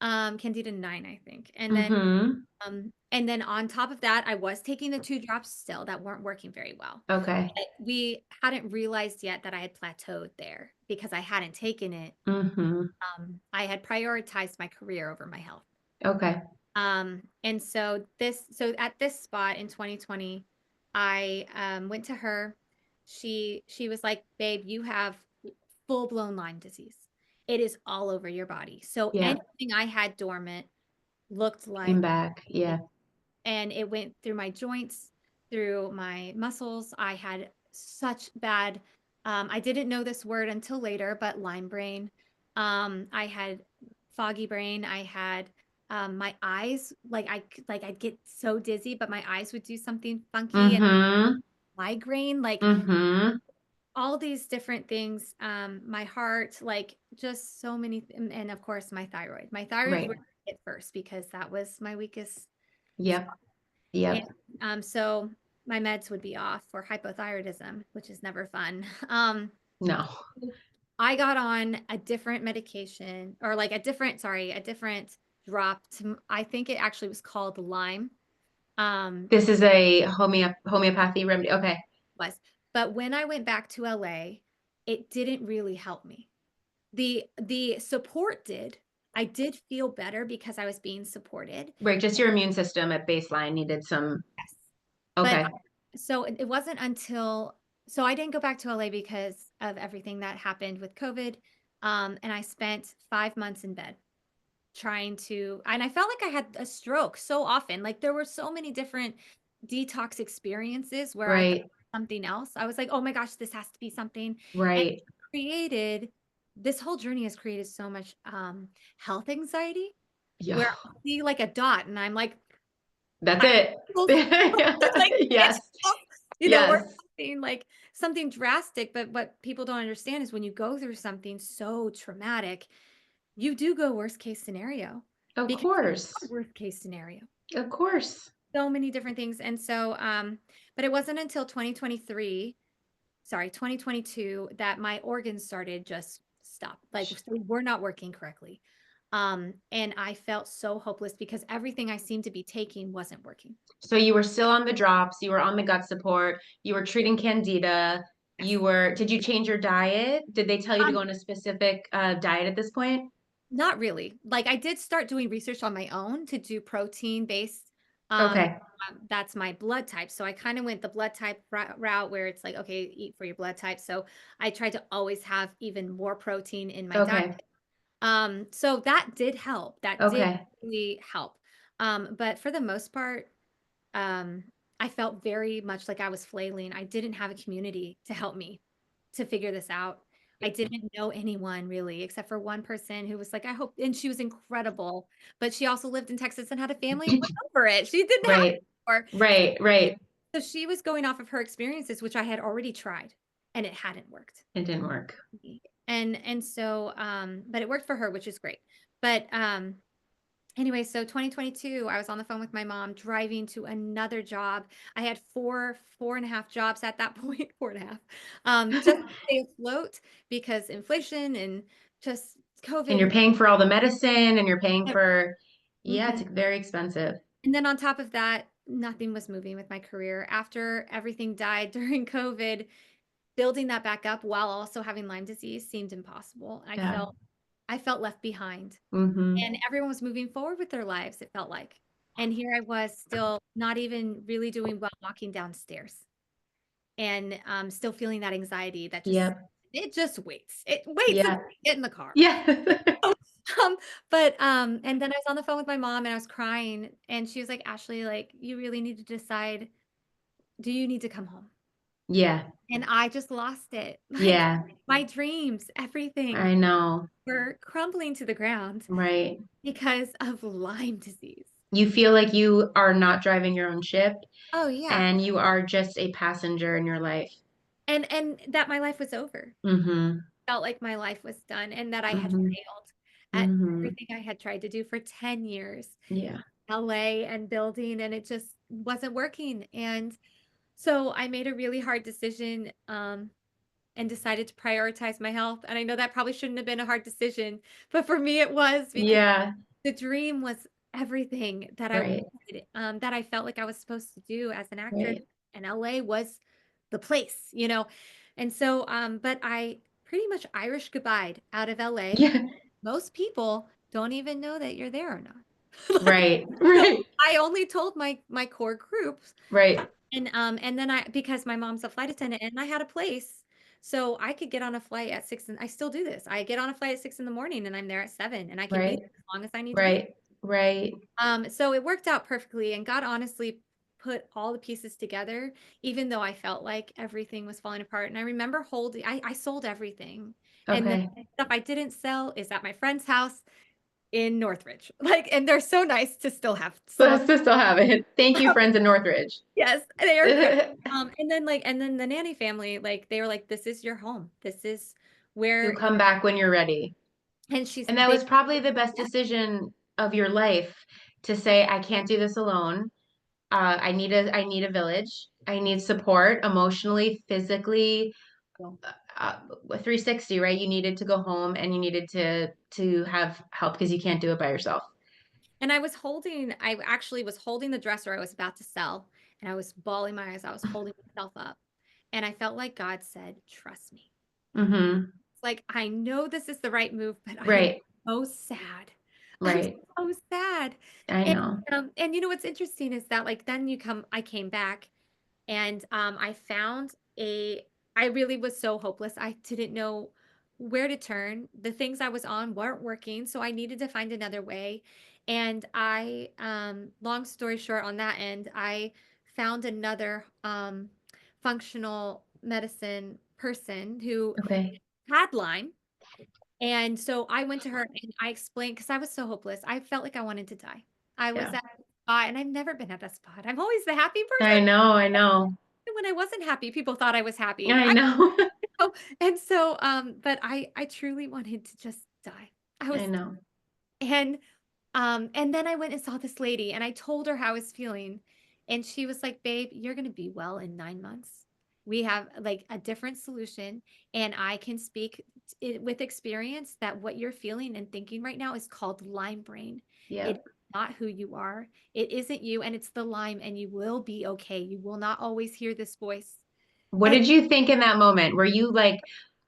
Candida 9, I think. Mm-hmm. And then on top of that, I was taking the 2 drops still that weren't working very well. Okay. But we hadn't realized yet that I had plateaued there because I hadn't taken it. Mm-hmm. I had prioritized my career over my health. Okay. And so at this spot in 2020, I went to her. She was like, "Babe, you have full-blown Lyme disease. It is all over your body." So Yeah. anything I had dormant looked Came like, back. Yeah. and it went through my joints, through my muscles. I had such bad, I didn't know this word until later, but Lyme brain. I had foggy brain. I had my eyes, I'd get so dizzy, but my eyes would do something funky, and Mm-hmm. migraine, like Mm-hmm. all these different things. My heart, like just so many, and of course my thyroid. My thyroid Right. was hit first because that was my weakest. Yep. And Yep. so my meds would be off for hypothyroidism, which is never fun. No. I got on a different medication, or like a different drop to, I think it actually was called Lyme. This is a homeopathy remedy. Okay. Was, but when I went back to LA, it didn't really help me. The support did. I did feel better because I was being supported. Right. Just your immune system at baseline needed some. Yes. But Okay. so it wasn't until, so I didn't go back to LA because of everything that happened with COVID. And I spent 5 months in bed trying to, and I felt like I had a stroke so often. Like there were so many different detox experiences where I thought Right. something else. I was like, oh my gosh, this has to be something. And Right. created, this whole journey has created so much health anxiety Yeah. where I see like a dot and I'm like, That's my it. like Yes. or Yes. something drastic. But what people don't understand is when you go through something so traumatic, you do go worst case scenario, Of because you course. are worst case scenario. Of course. So many different things. And so, but it wasn't until 2022 that my organs started just stop. Like so we're not working correctly. And I felt so hopeless because everything I seemed to be taking wasn't working. So you were still on the drops, you were on the gut support, you were treating candida, Yes. did you change your diet? Did they tell you to Um, go on a specific diet at this point? Not really. Like I did start doing research on my own to do protein based. Um, Okay. that's my blood type. So I kind of went the blood type route where it's like, okay, eat for your blood type. So I tried to always have even more protein in my diet. Okay. So that did help. That did Okay. really help. But for the most part, um, I felt very much like I was flailing. I didn't have a community to help me to figure this out. I didn't know anyone really, except for one person who was like, I hope, and she was incredible, but she also lived in Texas and had a family and went over it. She didn't have it Right. before. Right. Right. So she was going off of her experiences, which I had already tried, and it hadn't worked. It didn't work. And so, but it worked for her, which is great. But anyway, so 2022, I was on the phone with my mom driving to another job. I had four and a half jobs at that point, four and a half, just to stay afloat because inflation and just And COVID. you're paying for all the medicine and you're paying for, yeah, it's Mhm. very expensive. And then on top of that, nothing was moving with my career. After everything died during COVID, building that back up while also having Lyme disease seemed impossible. Yeah. I felt left behind. Mm-hmm. And everyone was moving forward with their lives, it felt like. And here I was still not even really doing well walking downstairs and still feeling that anxiety that just, Yep. it just waits. It waits Yeah. until you get in the car. Yeah. But and then I was on the phone with my mom and I was crying and she was like, Ashley, like you really need to decide, do you need to come home? Yeah. And I just lost it. Like Yeah. my dreams, everything I know. were crumbling to the ground Right. because of Lyme disease. You feel like you are not driving your own ship Oh yeah. and you are just a passenger in your life. And that my life was over. Mm-hmm. Felt like my life was done and that I had Mm-hmm. failed at Mm-hmm. everything I had tried to do for 10 years, Yeah. LA and building, and it just wasn't working. And so I made a really hard decision and decided to prioritize my health. And I know that probably shouldn't have been a hard decision, but for me it was because Yeah. the dream was everything that I Right. wanted, that I felt like I was supposed to do as an actress, Right. and LA was the place, you know? And so, but I pretty much Irish goodbye out of LA. Yeah. Most people don't even know that you're there or not. Like, Right. so Right. I only told my core groups, Right. and then because my mom's a flight attendant and I had a place, so I could get on a flight at 6, and I still do this. I get on a flight at 6 in the morning and I'm there at 7, and I can be Right. there as long as I need to be. Right. Right. So it worked out perfectly, and God honestly put all the pieces together, even though I felt like everything was falling apart. And I remember I sold everything. And the Okay. stuff I didn't sell is at my friend's house in Northridge. Like, and they're so nice to still have some of, Let's just still have it. Thank you, friends in Northridge. yes, they are great. And then the nanny family, like, they were like, this is your home. This is You'll where come back when you're ready. and And that was probably the best decision of your life to say, I can't do this alone. I need a village. I need support emotionally, physically, uh, 360, right? You needed to go home and you needed to have help because you can't do it by yourself. And I actually was holding the dresser I was about to sell, and I was bawling my eyes. I was holding myself up. And I felt like God said, trust me. Mm-hmm. It's like, I know this is the right move, but I am Right. so sad. I'm Right. so sad. I And know. and you know what's interesting is that, like, then I came back, and I found a I really was so hopeless. I didn't know where to turn. The things I was on weren't working, so I needed to find another way. And long story short, on that end, I found another functional medicine person who Okay. had Lyme. And so I went to her and I explained, because I was so hopeless. I felt like I wanted to die. I was Yeah. at a spot, and I've never been at that spot. I'm always the happy I person. know. I know. When I wasn't happy, people thought I was happy. I know. Know. And so, but I truly wanted to just die. I was, I know. and then I went and saw this lady, and I told her how I was feeling, and she was like, "Babe, you're gonna be well in 9 months. We have like a different solution, and I can speak with experience that what you're feeling and thinking right now is called Lyme brain. It is Yep. not who you are. It isn't you, and it's the Lyme, and you will be okay. You will not always hear this voice." What And did you think in that moment? Were you like,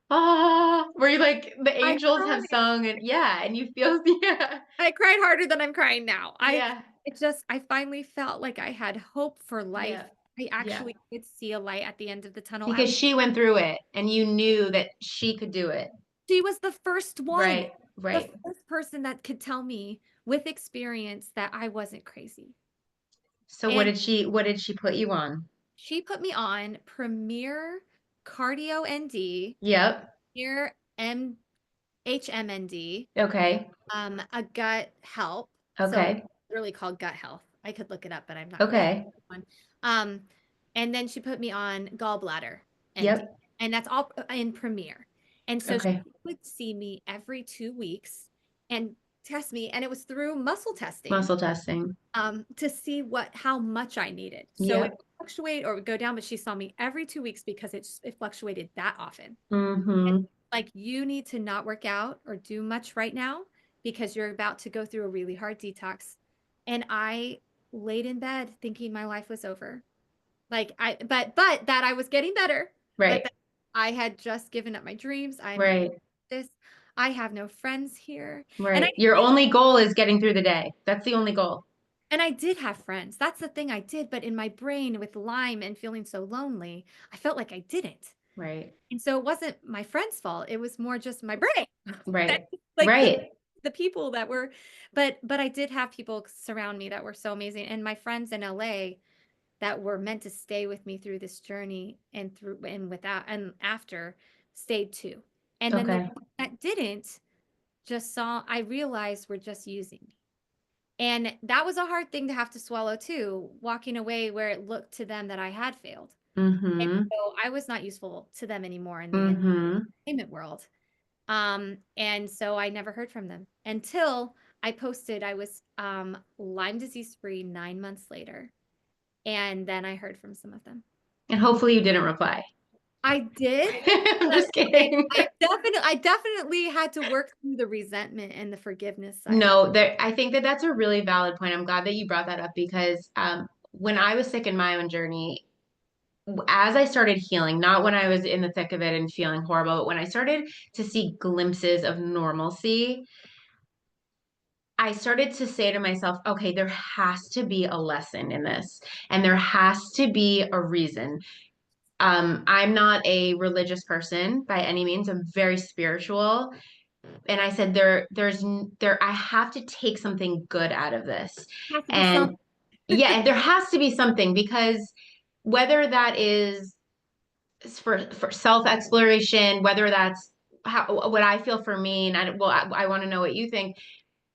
ah, were you like the I angels have cried. sung and yeah, and you feel yeah. I cried harder than I'm crying now. Yeah. I finally felt like I had hope for life. Yeah. I Yeah. actually could see a light at the end of the tunnel. Because she went through it and you knew that she could do it. She was the first one, Right. the Right. first person that could tell me with experience that I wasn't crazy. So And what did she put you on? she put me on Premier Cardio ND, Yep. Premier HMND, Okay. a gut help. So Okay. really called gut health. I could look it up, but I'm not going to Okay. one. Um, and then she put me on gallbladder ND, Yep. and that's all in Premier. And so she Okay. would see me every 2 weeks and test me, and it was through muscle testing, Muscle testing. to see how much I needed. So it Yep. would fluctuate or would go down, but she saw me every 2 weeks because it fluctuated that often. And, Mm-hmm. like, you need to not work out or do much right now because you're about to go through a really hard detox. And I laid in bed thinking my life was over. Like, but that I was getting better, but Right. that I had just given up my dreams. I'm never Right. this. I have no friends here. And I Right. Your only goal is getting through the day. That's the only goal. and I did have friends. That's the thing, I did, but in my brain with Lyme and feeling so lonely, I felt like I didn't. Right. And so it wasn't my friend's fault. It was more just my brain. That Right. like Right. the people that were, but I did have people surround me that were so amazing. And my friends in LA that were meant to stay with me through this journey and through and without and after stayed too. And then the Okay. ones that didn't just saw, I realized were just using me. And that was a hard thing to have to swallow too, walking away where it looked to them that I had failed. And Mm-hmm. so I was not useful to them anymore in the Mm-hmm. entertainment world. And so I never heard from them until I posted I was Lyme disease free 9 months later. And then I heard from some of them. And hopefully you didn't reply. I did, I'm but just okay, kidding. I definitely had to work through the resentment and the forgiveness side of. No, I think that that's a really valid point. I'm glad that you brought that up because when I was sick in my own journey, as I started healing, not when I was in the thick of it and feeling horrible, but when I started to see glimpses of normalcy, I started to say to myself, okay, there has to be a lesson in this, and there has to be a reason. I'm not a religious person by any means. I'm very spiritual. And I said, I have to take something good out of this. Has to be And something. yeah, and there has to be something because whether that is for self exploration, whether that's what I feel for me, and I want to know what you think.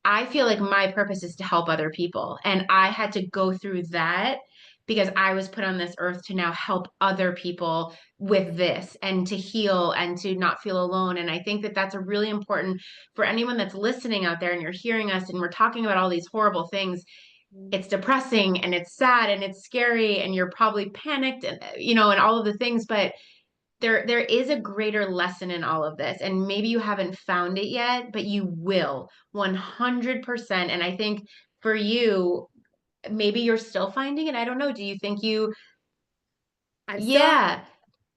I feel like my purpose is to help other people. And I had to go through that because I was put on this earth to now help other people with this and to heal and to not feel alone. And I think that that's a really important for anyone that's listening out there and you're hearing us and we're talking about all these horrible things. It's depressing and it's sad and it's scary and you're probably panicked and and all of the things, but there is a greater lesson in all of this and maybe you haven't found it yet, but you will 100%. And I think for you, maybe you're still finding it. I don't know. Do you think you I'm still Yeah,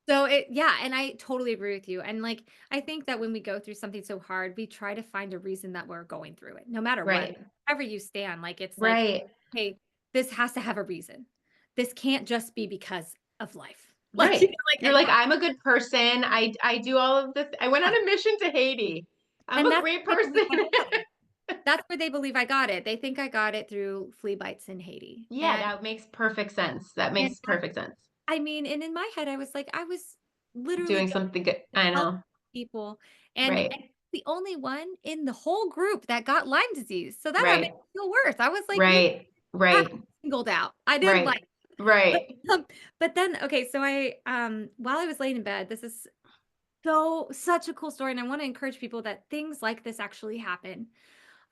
So yeah, and I totally agree with you. And like I think that when we go through something so hard, we try to find a reason that we're going through it, no matter what. right, Wherever you stand, like it's like, right, hey, this has to have a reason. This can't just be because of life. Like, right. like You're it like, has, I'm a good person. I do all of this. I went on a mission to Haiti. I'm and a that's great where they believe I person. got it. That's where they believe I got it. They think I got it through flea bites in Haiti. Yeah, that makes perfect sense. That And makes perfect sense. I mean, and in my head, I was like, I was literally Doing something good. I help know. people. And Right, the only one in the whole group that got Lyme disease. So that made right, it feel worse. I was like really right, right, singled out. I didn't like right, right. um, but then okay, so I while I was laying in bed, this is such a cool story. And I want to encourage people that things like this actually happen.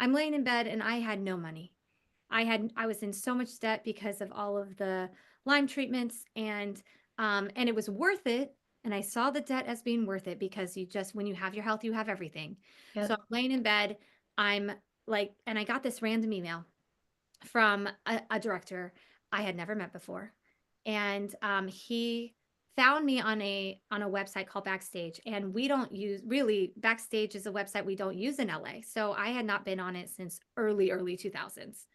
I'm laying in bed and I had no money. I was in so much debt because of all of the Lyme treatments and it was worth it. And I saw the debt as being worth it because you just when you have your health, you have everything. So Yep. I'm laying in bed. I'm and I got this random email from a director I had never met before, and he found me on a website called Backstage, and we don't use really Backstage is a website we don't use in LA, so I had not been on it since early 2000s.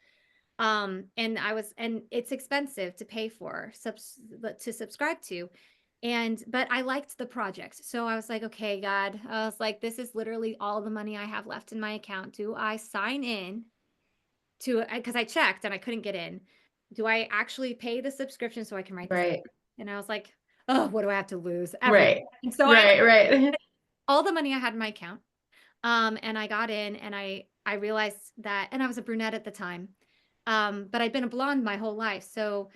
And it's expensive to pay for to subscribe to, but I liked the project, so I was like, okay, God, I was like, this is literally all the money I have left in my account. Do I sign in to because I checked and I couldn't get in. Do I actually pay the subscription so I can write this? Right, And I was like, oh, what do I have to lose? Everything. right, And so I right, right. all the money I had in my account. And I got in and I realized that, and I was a brunette at the time. But I'd been a blonde my whole life. So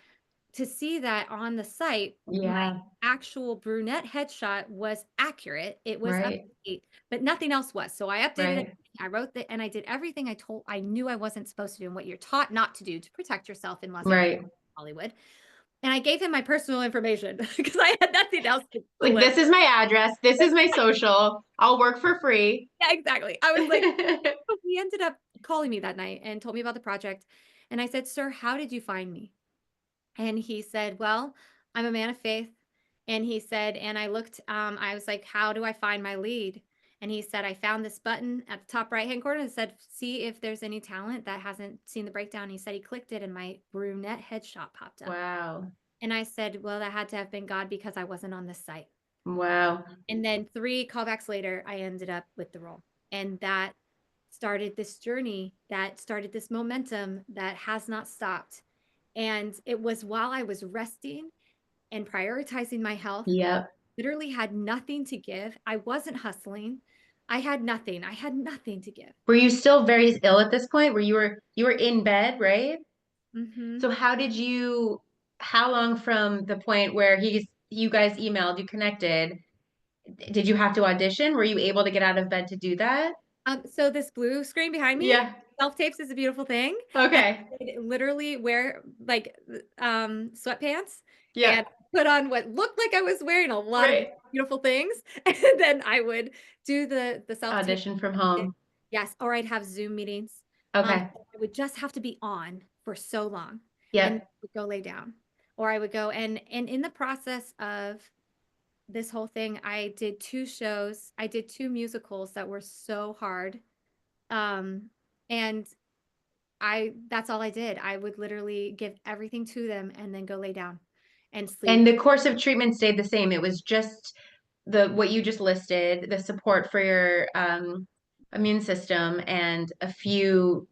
to see that on the site, my Yeah, actual brunette headshot was accurate. It was up right, to date, but nothing else was. So I updated it. right, I wrote that and I did everything I knew I wasn't supposed to do and what you're taught not to do to protect yourself in Los Angeles, right. Hollywood. And I gave him my personal information because I had nothing else to Like, list. this is my address. This is my social. I'll work for free. Yeah, exactly. I was like, he ended up calling me that night and told me about the project. And I said, sir, how did you find me? And he said, well, I'm a man of faith. And he said, and I looked, I was like, how do I find my lead? And he said, I found this button at the top right hand corner and said, see if there's any talent that hasn't seen the breakdown. He said he clicked it and my brunette headshot popped up. Wow, And I said, well, that had to have been God because I wasn't on this site. wow. And then 3 callbacks later, I ended up with the role. And that started this journey, that started this momentum that has not stopped. And it was while I was resting and prioritizing my health, Yep. literally had nothing to give. I wasn't hustling. I had nothing. I had nothing to give. Were you still very ill at this point? Where you were in bed, right? Hmm. So how long from the point where you guys emailed, you connected, did you have to audition? Were you able to get out of bed to do that? So this blue screen behind me, Yeah. self-tapes is a beautiful thing. And Okay. I would literally wear like sweatpants Yeah. and put on what looked like I was wearing a lot of Right. beautiful things, and then I would do the self-tape. Audition from home. Yes, or I'd have Zoom meetings. Okay. I would just have to be on for so long and Yep. would go lay down. Or I would go and in the process of this whole thing, I did 2 shows. I did 2 musicals that were so hard. And that's all I did. I would literally give everything to them and then go lay down and And sleep. the course of treatment stayed the same. It was just the what you just listed, the support for your immune system and a few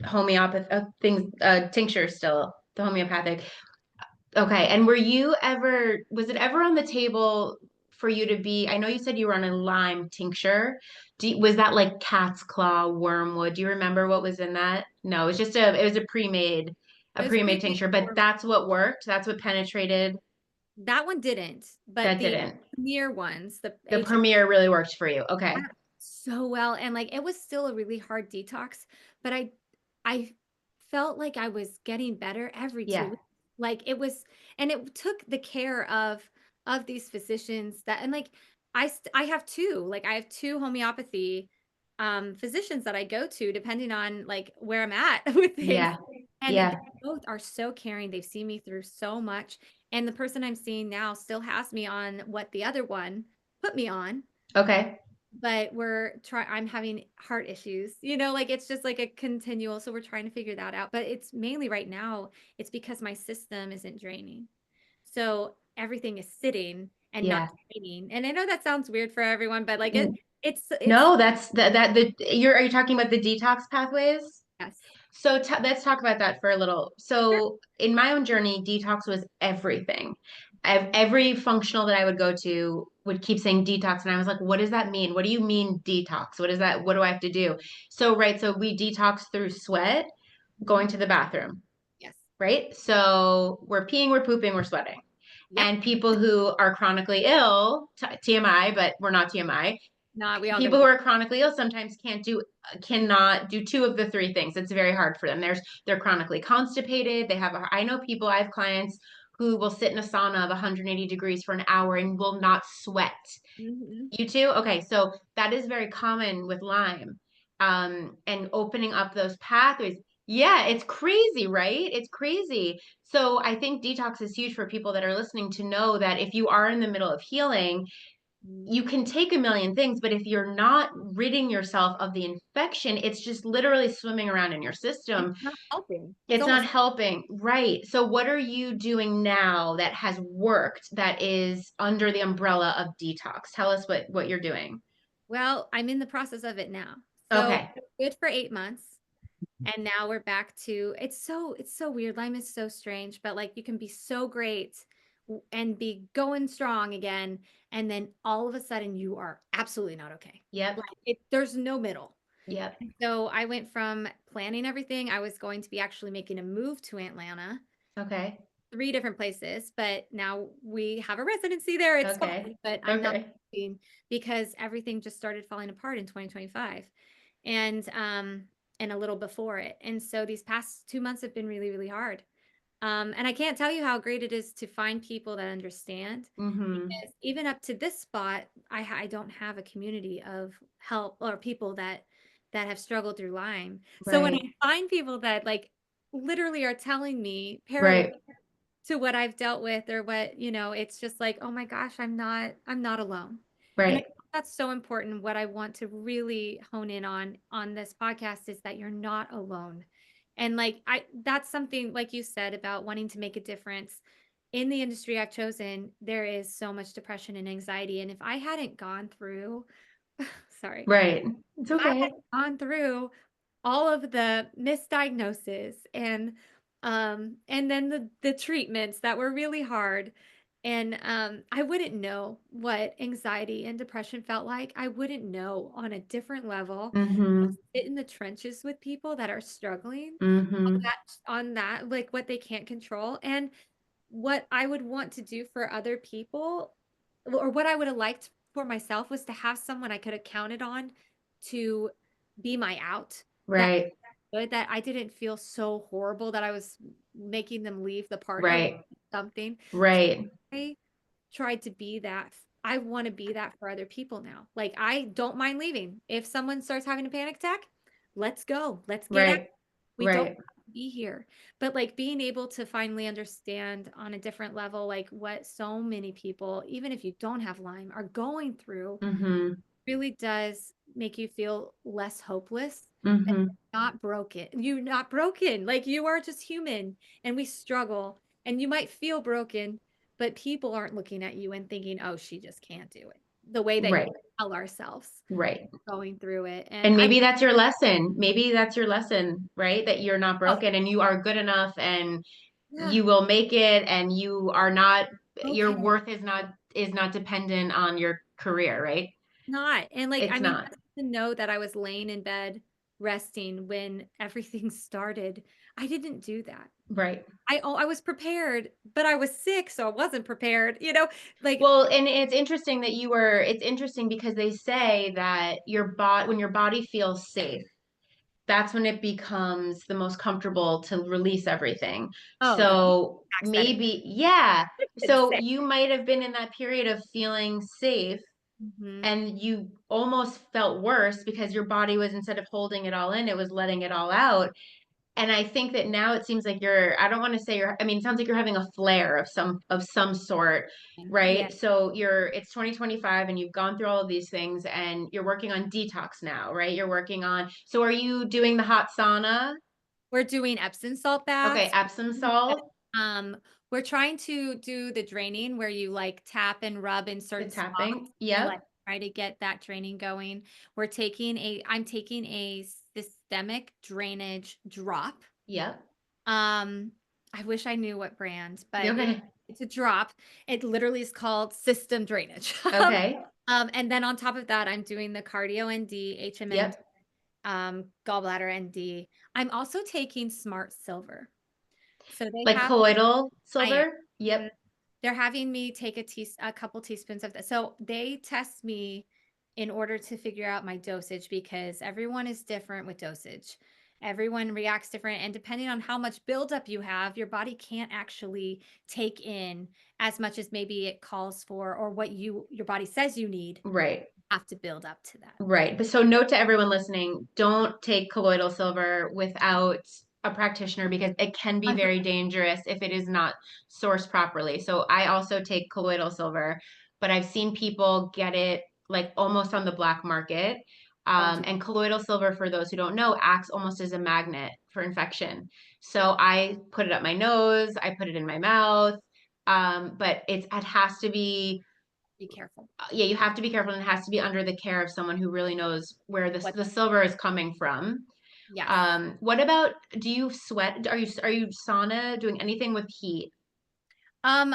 homeopathic things, tinctures still, the homeopathic. Okay. And was it ever on the table for you to be, I know you said you were on a Lyme tincture. Was that like cat's claw, wormwood? Do you remember what was in that? No, it was a It was pre-made pre-made tincture, but for that's what worked. That's what penetrated. that one didn't, but That the didn't. near ones, the The HM premiere really worked for you. Okay. so well, and like it was still a really hard detox, but I felt like I was getting better every 2 Yeah. weeks. Like it was, and it took the care of these physicians that, and like I have 2, like I have 2 homeopathy physicians that I go to depending on like where I'm at with things. Yeah. And they Yeah. both are so caring. They've seen me through so much. And the person I'm seeing now still has me on what the other one put me on, Okay. but I'm having heart issues, like it's just like a continual, so we're trying to figure that out, but it's mainly right now it's because my system isn't draining, so everything is sitting and not Yeah. draining. And I know that sounds weird for everyone, but like N- it's No, that's are you talking about the detox pathways? yes. So let's talk about that for a little. Sure. So in my own journey, detox was everything. Every functional that I would go to would keep saying detox, and I was like, "What does that mean? What do you mean detox? What is that? What do I have to do?" So right, so we detox through sweat, Mhm. going to the bathroom, Yes. right? So we're peeing, we're pooping, we're sweating. Yep. And people who are chronically ill, TMI, but we're not TMI, No, we all go to people who the are chronically ill sometimes cannot do 2 of the 3 things. It's very hard for them. They're chronically constipated. I know people, I have clients who will sit in a sauna of 180 degrees for an hour and will not sweat. Mhm. You too? Okay, so that is very common with Lyme. And opening up those pathways. Yeah, it's crazy, right? It's crazy. So I think detox is huge for people that are listening to know that if you are in the middle of healing, Mhm. you can take a million things, but if you're not ridding yourself of the infection, it's just literally swimming around in your It's system. not helping. It's It's not almost helping. Right. So, what are you doing now that has worked that is under the umbrella of detox? Tell us what you're doing. Well, I'm in the process of it now. So Okay. good for 8 months. And now we're back to it's so weird. Lyme is so strange, but like you can be so great and be going strong again, and then all of a sudden you are absolutely not okay. Yep. Like there's no middle. Yep. So I went from planning everything. I was going to be actually making a move to Atlanta, Okay. 3 different places, but now we have a residency there. It's Okay. fine, but I'm not Okay. moving because everything just started falling apart in 2025. And a little before it. And so these past 2 months have been really, really hard. And I can't tell you how great it is to find people that understand, Mm-hmm. because even up to this spot, I don't have a community of help or people that have struggled through Lyme. So when Right. I find people that like literally are telling me parallel Right. to what I've dealt with, or what, it's just like, oh my gosh, I'm not alone. And I Right. think that's so important. What I want to really hone in on this podcast is that you're not alone. And like that's something like you said about wanting to make a difference in the industry I've chosen. There is so much depression and anxiety. And if I hadn't gone through, sorry, Right. It's if I okay. hadn't gone through all of the misdiagnosis and then the treatments that were really hard, and I wouldn't know what anxiety and depression felt like. I wouldn't know on a different level. Mm-hmm. Sit in the trenches with people that are struggling Mm-hmm. on that, like what they can't control, and what I would want to do for other people, or what I would have liked for myself, was to have someone I could have counted on to be my out. That Right. good that I didn't feel so horrible that I was making them leave the party or Right. something. So Right. I tried to be that. I want to be that for other people now. Like I don't mind leaving. If someone starts having a panic attack, let's go. Let's get out. Right. We don't Right. have to be here. But like being able to finally understand on a different level, like what so many people, even if you don't have Lyme, are going through Mm-hmm. really does make you feel less hopeless. That Mm-hmm. you're not broken. You're not broken. Like you are just human and we struggle and you might feel broken, but people aren't looking at you and thinking, oh, she just can't do it the way that Right. tell ourselves Right. going through it. And And I, maybe that's your lesson. Maybe that's your lesson, right? That you're not oh, broken and you are good enough and yeah, you will make it and you are not, your okay. worth is not dependent on your career, right? Not. And like, I It's mean, not. just to know that I was laying in bed resting when everything started, I didn't do that. Right. I was prepared, but I was sick, so I wasn't prepared, like, Well, and it's interesting because they say that when your body feels safe, that's when it becomes the most comfortable to release everything. oh, the So feedback setting. maybe, yeah. It's So sick. you might have been in that period of feeling safe Mhm. and you almost felt worse because your body was, instead of holding it all in, it was letting it all out. And I think that now it seems like I don't want to say I mean, it sounds like you're having a flare of some sort, Yeah, right? So it's 2025 and you've gone through all of these things and you're working on detox now, right? So are you doing the hot sauna? we're doing Epsom salt Okay, baths. Epsom salt, Um, we're trying to do the draining where you like tap and rub in the certain tapping. spots and like Yep. try to get that draining going. I'm taking a systemic drainage drop. Yep. Um, I wish I knew what brand, but Okay. it's a drop. It literally is called system drainage. Okay. And then on top of that, I'm doing the cardio ND, HMND, Yep. gallbladder ND. I'm also taking Smart Silver. So they Like have, colloidal I am. silver? Mhm. Yep. They're having me take a couple teaspoons of that. So they test me in order to figure out my dosage because everyone is different with dosage. Everyone reacts different. And depending on how much buildup you have, your body can't actually take in as much as maybe it calls for or what your body says you need. Right. Have to build up to that. Right. But so note to everyone listening, don't take colloidal silver without a practitioner because it can be very dangerous if it is not sourced properly. So I also take colloidal silver, but I've seen people get it like almost on the black market. Don't do And colloidal silver, for those who don't know, acts almost as a magnet for infection. So I put it up my nose, I put it in my mouth. But it has to be, be careful. yeah, you have to be careful, and it has to be under the care of someone who really knows where What? the silver is coming from. Yes. What about, do you sweat? Are you sauna, doing anything with heat? Um,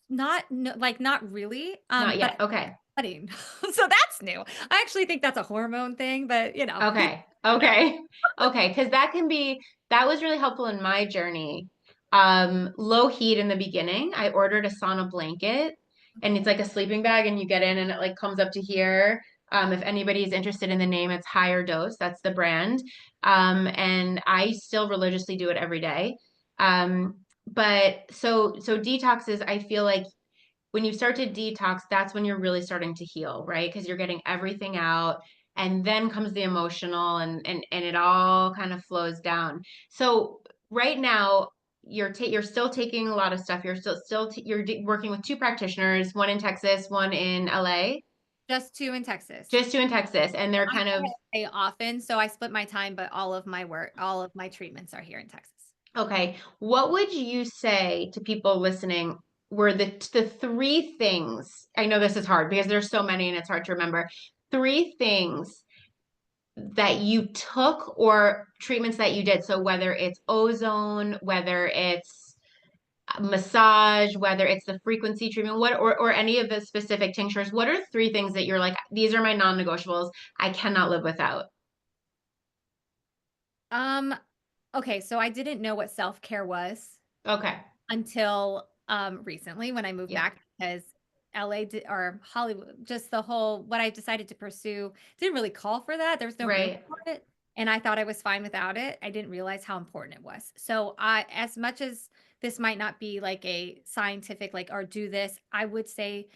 not no, like not really. Not But yet. Okay. sweating. So that's new. I actually think that's a hormone thing, but people Okay. know. Okay. Okay. Because that was really helpful in my journey. Low heat in the beginning. I ordered a sauna blanket and it's Okay. like a sleeping bag and you get in and it like comes up to here. If anybody's interested in the name, it's Higher Dose. That's the brand. And I still religiously do it every day. But so detoxes, I feel like when you start to detox, that's when you're really starting to heal, right? Because you're getting everything out, and then comes the emotional, and it all kind of flows down. So right now, you're still taking a lot of stuff. You're working with two practitioners, one in Texas, one in LA, Just two in Texas. just two in Texas, and they're I'm kind of. in LA often, so I split my time, but all of my work, all of my treatments are here in Texas. Okay. What would you say to people listening were the three things? I know this is hard because there's so many and it's hard to remember. Three things that you took or treatments that you did. So whether it's ozone, whether it's massage, whether it's the frequency treatment, or any of the specific tinctures, what are three things that you're like, these are my non-negotiables. I cannot live without. Um, okay, so I didn't know what self-care was Okay. until recently when I moved Yep. back because or Hollywood, just the whole what I decided to pursue didn't really call for that. There was no reason Right. for it. And I thought I was fine without it. I didn't realize how important it was. So I, as much as this might not be like a scientific, like, or do this, I would say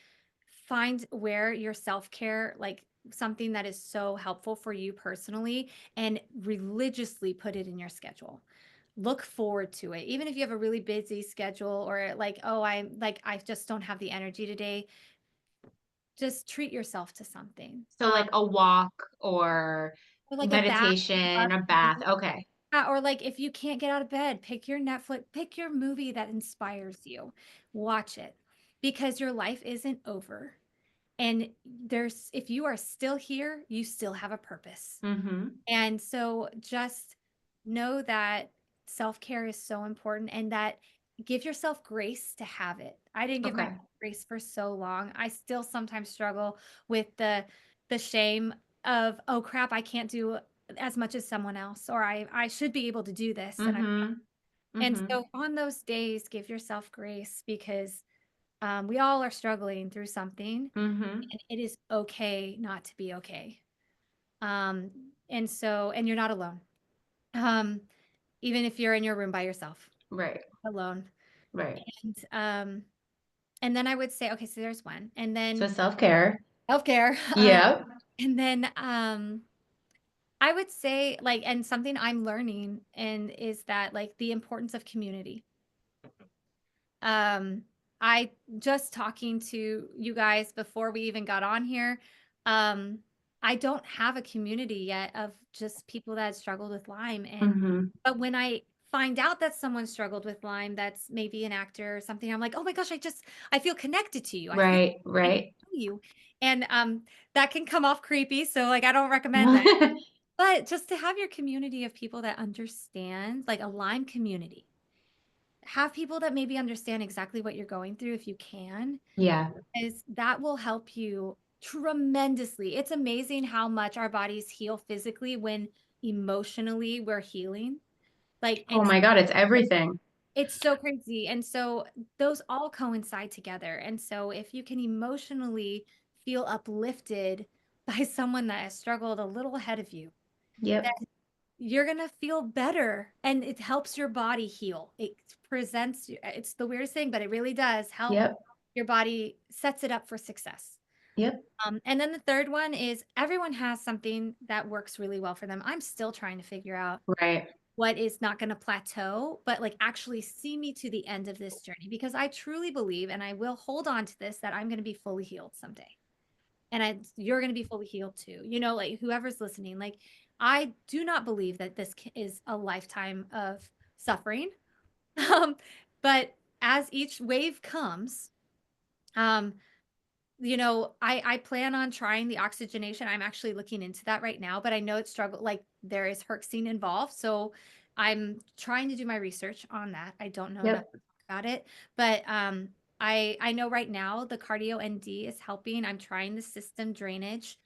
find where your self-care, like something that is so helpful for you personally, and religiously put it in your schedule. Look forward to it. Even if you have a really busy schedule, or like, oh, I just don't have the energy today, just treat yourself to something. So like a walk or Or like a bath, meditation or bath. Okay. yeah, or like if you can't get out of bed, pick your movie that inspires you. Watch it, because your life isn't over. And if you are still here, you still have a purpose. Mm-hmm. And so just know that self-care is so important, and that give yourself grace to have it. I didn't give my Okay. grace for so long. I still sometimes struggle with the shame of, oh crap, I can't do as much as someone else, or I should be able to do this, and I Mm-hmm. and Mm-hmm. so on those days, give yourself grace, because we all are struggling through something, Mm-hmm. and it is okay not to be okay. Um, and you're not alone. Um, Even if you're in your room by yourself, Right. alone. Right. And and then I would say, okay, so there's one. And So then self-care. healthcare. Yep. And then I would say, like, and something I'm learning, and is that, like, the importance of community. Um, I just talking to you guys before we even got on here. Um, I don't have a community yet of just people that struggled with Lyme. And Mm-hmm. but when I find out that someone struggled with Lyme, that's maybe an actor or something, I'm like, oh my gosh, I feel connected to you. Right. I know Right. you. And that can come off creepy. So like I don't recommend that. But just to have your community of people that understand, like a Lyme community, have people that maybe understand exactly what you're going through if you can, Yeah. is that will help you tremendously. It's amazing how much our bodies heal physically when emotionally we're healing. Like, Oh my God, it's everything. it's so crazy. And so those all coincide together. And so if you can emotionally feel uplifted by someone that has struggled a little ahead of you, Yep. you're going to feel better, and it helps your body heal. It presents, it's the weirdest thing, but it really does help. Yep. Your body sets it up for success. Yep. And then the third one is, everyone has something that works really well for them. I'm still trying to figure out Right. what is not going to plateau, but like actually see me to the end of this journey, because I truly believe, and I will hold on to this, that I'm going to be fully healed someday. And you're going to be fully healed too. Like whoever's listening, like, I do not believe that this is a lifetime of suffering. Um, but as each wave comes, um, I plan on trying the oxygenation. I'm actually looking into that right now, but I know it's struggle, like there is herxine involved. So I'm trying to do my research on that. I don't know enough Yep. about it, but I know right now the cardio ND is helping. I'm trying the system drainage.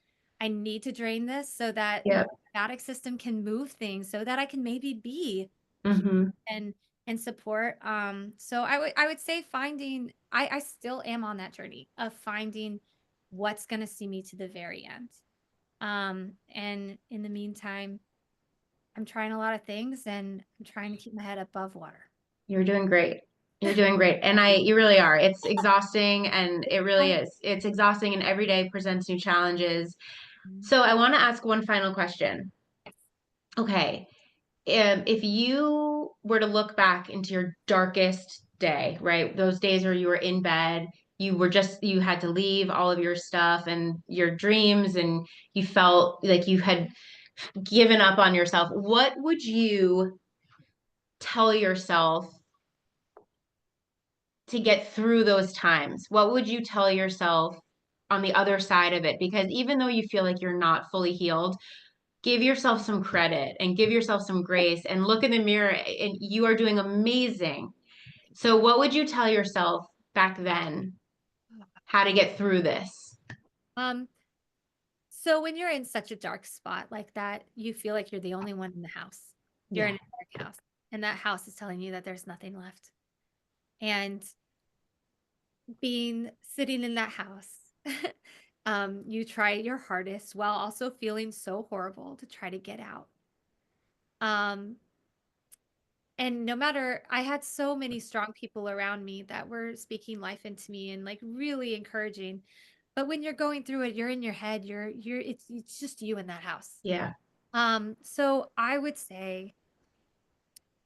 I need to drain this so that my Yep. lymphatic system can move things, so that I can maybe be Mm-hmm. and support. So I would say finding, I still am on that journey of finding what's going to see me to the very end. And in the meantime, I'm trying a lot of things, and I'm trying to keep my head above water. You're doing great. You're doing great. And you really are. It's exhausting and it really Oh, is. It's exhausting and every day presents new challenges. So I want to ask one final question. yes. Okay. If you were to look back into your darkest day, right? Those days where you were in bed, you had to leave all of your stuff and your dreams, and you felt like you had given up on yourself. What would you tell yourself to get through those times? What would you tell yourself on the other side of it? Because even though you feel like you're not fully healed, give yourself some credit and give yourself some grace and look in the mirror, and you are doing amazing. So, what would you tell yourself back then how to get through this? Um, so when you're in such a dark spot like that, you feel like you're the only one in the house. You're in Yeah. a dark house, and that house is telling you that there's nothing left. And being sitting in that house, you try your hardest while also feeling so horrible to try to get out. And no matter, I had so many strong people around me that were speaking life into me and like really encouraging. But when you're going through it, you're in your head, it's just you in that house. Yeah. So I would say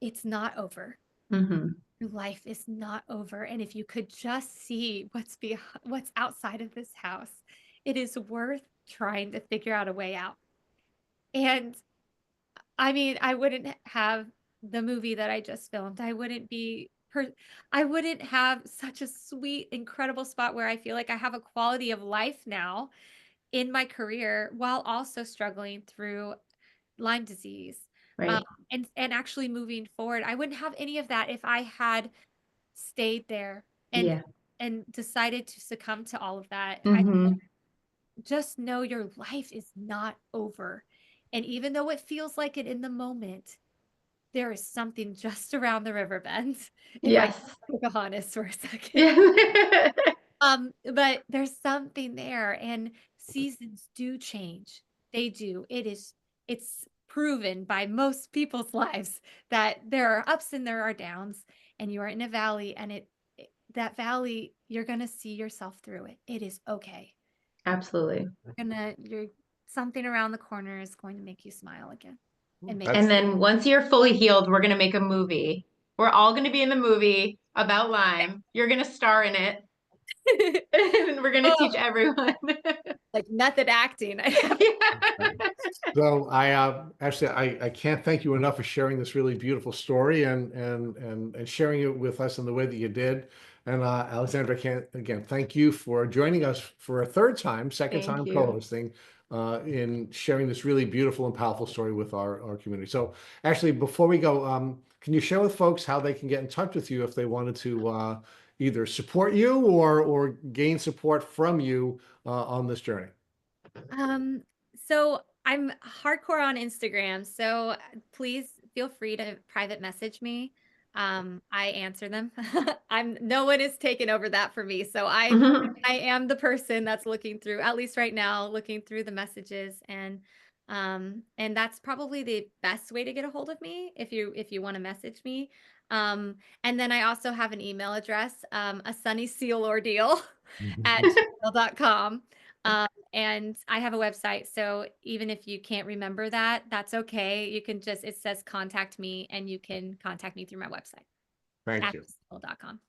it's not over. Hmm. Your life is not over. And if you could just see what's outside of this house, it is worth trying to figure out a way out. And I mean, I wouldn't have the movie that I just filmed. I wouldn't have such a sweet, incredible spot where I feel like I have a quality of life now in my career while also struggling through Lyme disease. Um, Right. and actually moving forward. I wouldn't have any of that if I had stayed there and Yeah. decided to succumb to all of that. I Hmm. just know your life is not over. And even though it feels like it in the moment, there is something just around the river bend, if I can Yes. be honest for a second. Yeah. But there's something there, and seasons do change. They do. It's proven by most people's lives that there are ups and there are downs, and you are in a valley, and that valley, you're gonna see yourself through it. It is okay. Absolutely. You're something around the corner is going to make you smile again and make And That's then once you're fully healed, we're going to make a movie. We're all going to be in the movie about Lyme. You're going to star in it, and we're going to oh, teach everyone. like method acting. right. So I can't thank you enough for sharing this really beautiful story and sharing it with us in the way that you did. And Alexandra, I can't again thank you for joining us for a third time, second Thank time you. co-hosting, in sharing this really beautiful and powerful story with our community. So actually, before we go, can you share with folks how they can get in touch with you if they wanted to either support you or gain support from you on this journey? Um, so I'm hardcore on Instagram, so please feel free to private message me. I answer them. No one is taking over that for me. So Mhm. I am the person that's looking through, at least right now, looking through the messages, and that's probably the best way to get a hold of me if you want to message me. And then I also have an email address, a sunny seal ordeal at gmail.com. And I have a website. So even if you can't remember that, that's okay. You can it says contact me, and you can contact me through my website Thank at you. gmail.com.